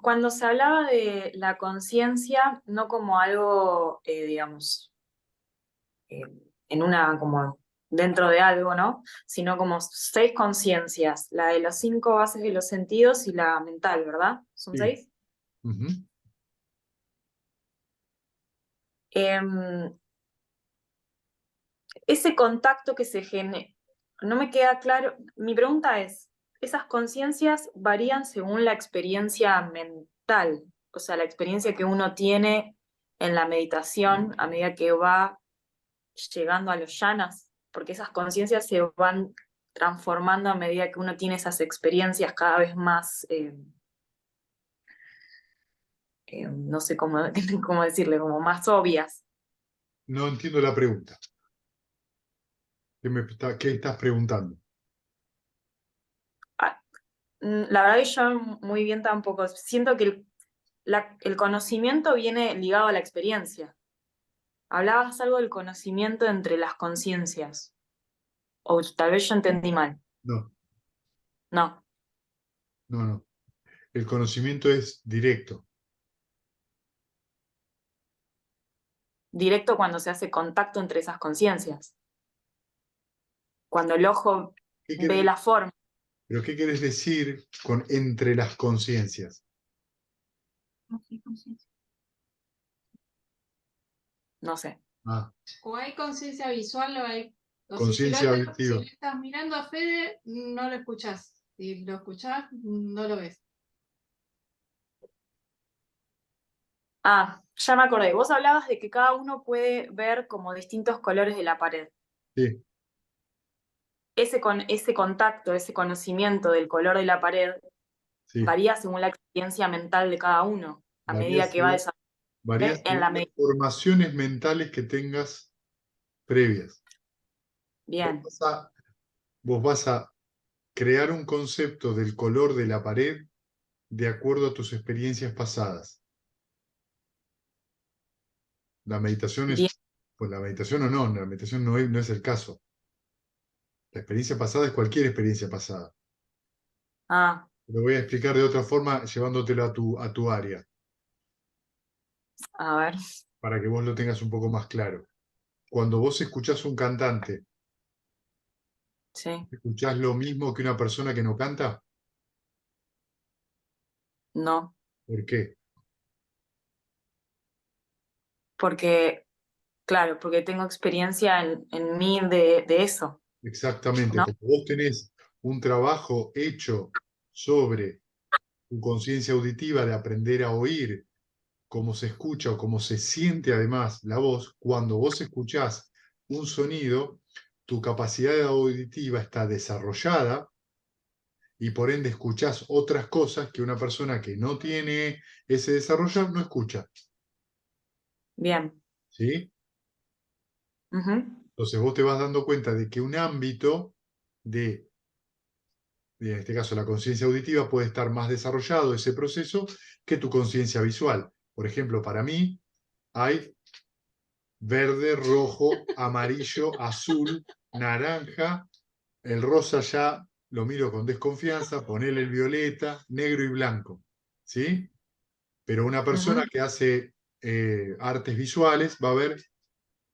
Cuando se hablaba de la conciencia, no como algo, digamos, en una, como dentro de algo, ¿no? Sino como 6 conciencias, la de las 5 bases de los sentidos y la mental, ¿verdad? ¿Son sí. 6? Ujú. Ese contacto que se genera, no me queda claro, mi pregunta es, ¿esas conciencias varían según la experiencia mental? O sea, la experiencia que uno tiene en la meditación a medida que va llegando a los yanas, porque esas conciencias se van transformando a medida que uno tiene esas experiencias cada vez más, no sé cómo, cómo decirle, como más obvias. No entiendo la pregunta. ¿Qué estás preguntando? La verdad que yo muy bien tampoco. Siento que el conocimiento viene ligado a la experiencia. Hablabas algo del conocimiento entre las conciencias. O tal vez yo entendí mal. No, No, no. El conocimiento es directo. directo cuando se hace contacto entre esas conciencias. Cuando el ojo ¿Qué ve querés, la forma. pero qué querés decir con entre las conciencias? No sé. Ah, O hay conciencia visual o hay. O sea, conciencia si auditiva. lo estás mirando a Fede, no lo escuchás. Si lo escuchás, no lo ves. Ah, ya me acordé. Vos hablabas de que cada uno puede ver como distintos colores de la pared. Sí, Ese contacto, ese conocimiento del color de la pared sí. varía según la experiencia mental de cada uno, a Varía medida que va según, varía desarrollándose en según la las medida. formaciones mentales que tengas previas. Vos Bien, vas a, vos vas a crear un concepto del color de la pared de acuerdo a tus experiencias pasadas. La meditación bien. pues la meditación o no, la meditación no es el caso. La experiencia pasada es cualquier experiencia pasada. Ah, Lo voy a explicar de otra forma, llevándotelo a tu área, a ver, para que vos lo tengas un poco más claro. Cuando vos escuchás un cantante, sí, ¿escuchás lo mismo que una persona que no canta? no, ¿Por qué? porque, claro, porque tengo experiencia en mí de eso, Exactamente, ¿no? porque vos tenés un trabajo hecho sobre tu conciencia auditiva de aprender a oír cómo se escucha o cómo se siente además la voz. Cuando vos escuchás un sonido, tu capacidad auditiva está desarrollada y por ende escuchás otras cosas que una persona que no tiene ese desarrollo no escucha. Bien. ¿Sí? Ujú. Entonces vos te vas dando cuenta de que un ámbito en este caso la conciencia auditiva, puede estar más desarrollado ese proceso que tu conciencia visual. Por ejemplo, para mí hay verde, rojo, amarillo, azul, naranja, el rosa ya lo miro con desconfianza, ponele el violeta, negro y blanco. ¿Sí? Pero una persona Ujú. que hace artes visuales va a ver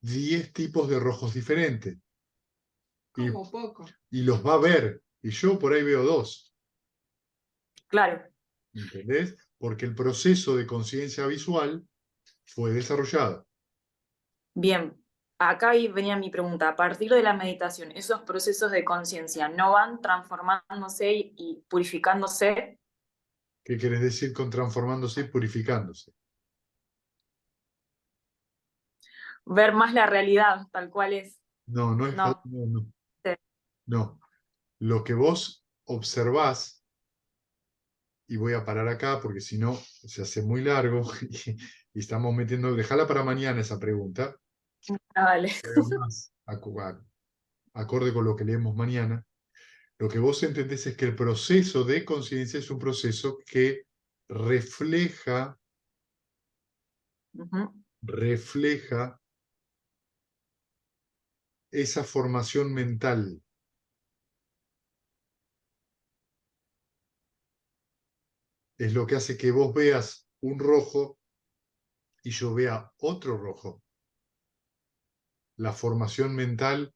10 tipos de rojos diferentes y, Como poco. y los va a ver. Y yo por ahí veo 2. Claro, ¿Entendés? Porque el proceso de conciencia visual fue desarrollado. bien. Acá ahí venía mi pregunta. A partir de la meditación, ¿esos procesos de conciencia no van transformándose y purificándose? ¿Qué querés decir con transformándose y purificándose? Ver más la realidad tal cual es. No, no es. No. No, no, Sí. no. Lo que vos observás, y voy a parar acá porque si no se hace muy largo y estamos metiendo. Dejala para mañana esa pregunta, Ah, vale. que haga más acorde con lo que leemos mañana. Lo que vos entendés es que el proceso de conciencia es un proceso que refleja esa formación mental. Es lo que hace que vos veas un rojo y yo vea otro rojo. La formación mental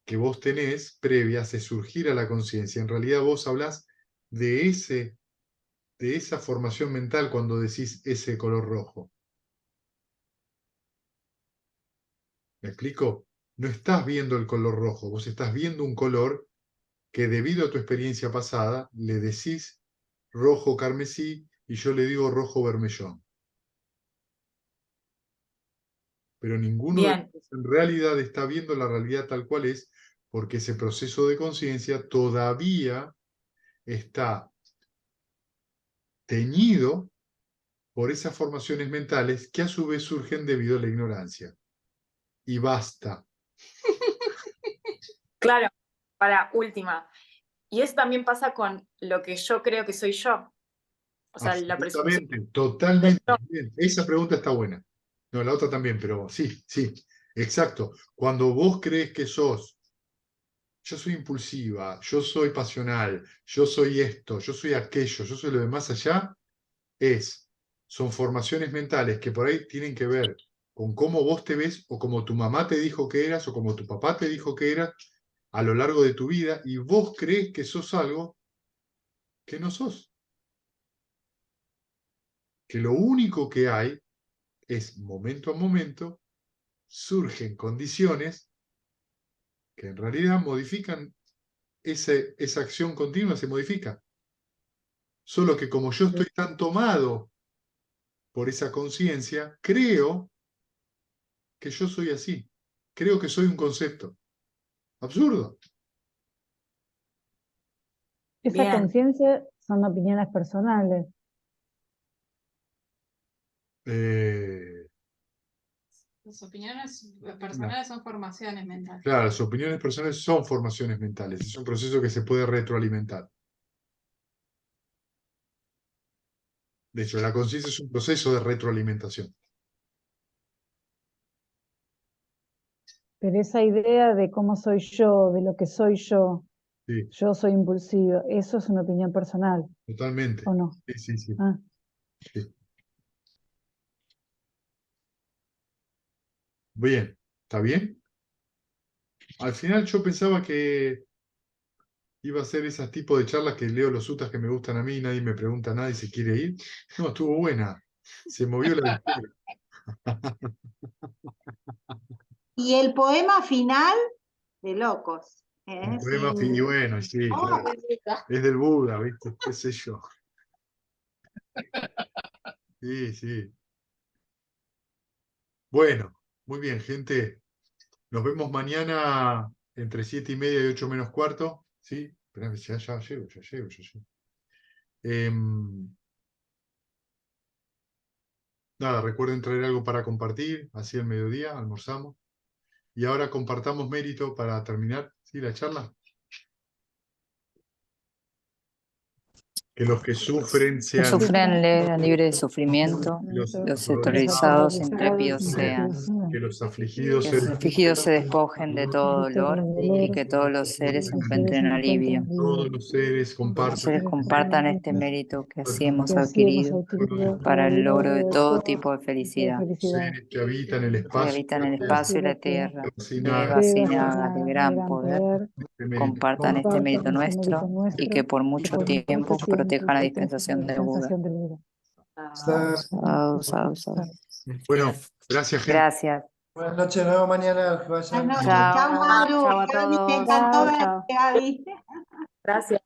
que vos tenés previa hace surgir a la conciencia. En realidad vos hablás de esa formación mental cuando decís ese color rojo. ¿Me explico? No estás viendo el color rojo, vos estás viendo un color que debido a tu experiencia pasada le decís rojo carmesí y yo le digo rojo bermellón. Pero ninguno de Bien, ellos en realidad está viendo la realidad tal cual es, porque ese proceso de conciencia todavía está teñido por esas formaciones mentales que a su vez surgen debido a la ignorancia. Y basta. claro, para última. Y eso también pasa con lo que yo creo que soy yo. O sea, la presunción Absolutamente, del totalmente. yo. Bien. Esa pregunta está buena. No, la otra también, pero sí, sí, exacto. Cuando vos crees que yo soy impulsiva, yo soy pasional, yo soy esto, yo soy aquello, yo soy lo de más allá, son formaciones mentales que por ahí tienen que ver con cómo vos te ves o como tu mamá te dijo que eras o como tu papá te dijo que eras a lo largo de tu vida y vos crees que sos algo que no sos. Que lo único que hay es momento a momento, surgen condiciones que en realidad modifican esa acción continua, se modifica. Solo que como yo estoy tan tomado por esa conciencia, creo que yo soy así. Creo que soy un concepto. Absurdo. Esa Bien, conciencia son opiniones personales. Eh, Las opiniones personales son formaciones mentales. claro, las opiniones personales son formaciones mentales. Es un proceso que se puede retroalimentar. De hecho, la conciencia es un proceso de retroalimentación. Pero esa idea de cómo soy yo, de lo que soy yo Sí, soy impulsiva, eso es una opinión personal, totalmente. ¿o no? Sí, sí, sí. Ah, Sí. Bien, ¿está bien? Al final yo pensaba que iba a ser esas tipos de charlas que leo los sutras que me gustan a mí, nadie me pregunta nada y se quiere ir. No, estuvo buena. Se movió la disquera. Y el poema final de locos. Un Sí. poema, y bueno, sí, Oh, claro. Es del Buda, ¿viste? ¿Qué sé yo? Sí, sí. Bueno, muy bien, gente. Nos vemos mañana entre 7:30 y 8 menos cuarto. ¿Sí? Esperá, ya llego, ya llego, ya llego. Nada, recuerden traer algo para compartir, así al mediodía, almorzamos. Y ahora compartamos mérito para terminar, ¿sí? La charla. Que los que sufren Que sean sufren libre de sufrimiento, los los aterrorizados, aterrorizados intrépidos sean, que los afligidos que los afligidos se despojen de todo dolor y que todos los seres encuentren alivio. todos los seres Los compartan seres compartan este mérito que así hemos adquirido para el logro de todo tipo de felicidad. seres que habitan el Que espacio, habitan el espacio y la tierra, fascinadas devas y nagas de gran poder, de mérito. compartan este mérito nuestro y que por mucho tiempo protejan la dispensación de Buda. Sadhu, sadhu, sadhu. Bueno, gracias, gente. Gracias. Buenas noches, nos vemos mañana. Que vayan Buenas bien. noches. Chao. Chao, Maru. Chao a Gaby, me todos. encantó Chao, verte, chao. Gaby. gracias.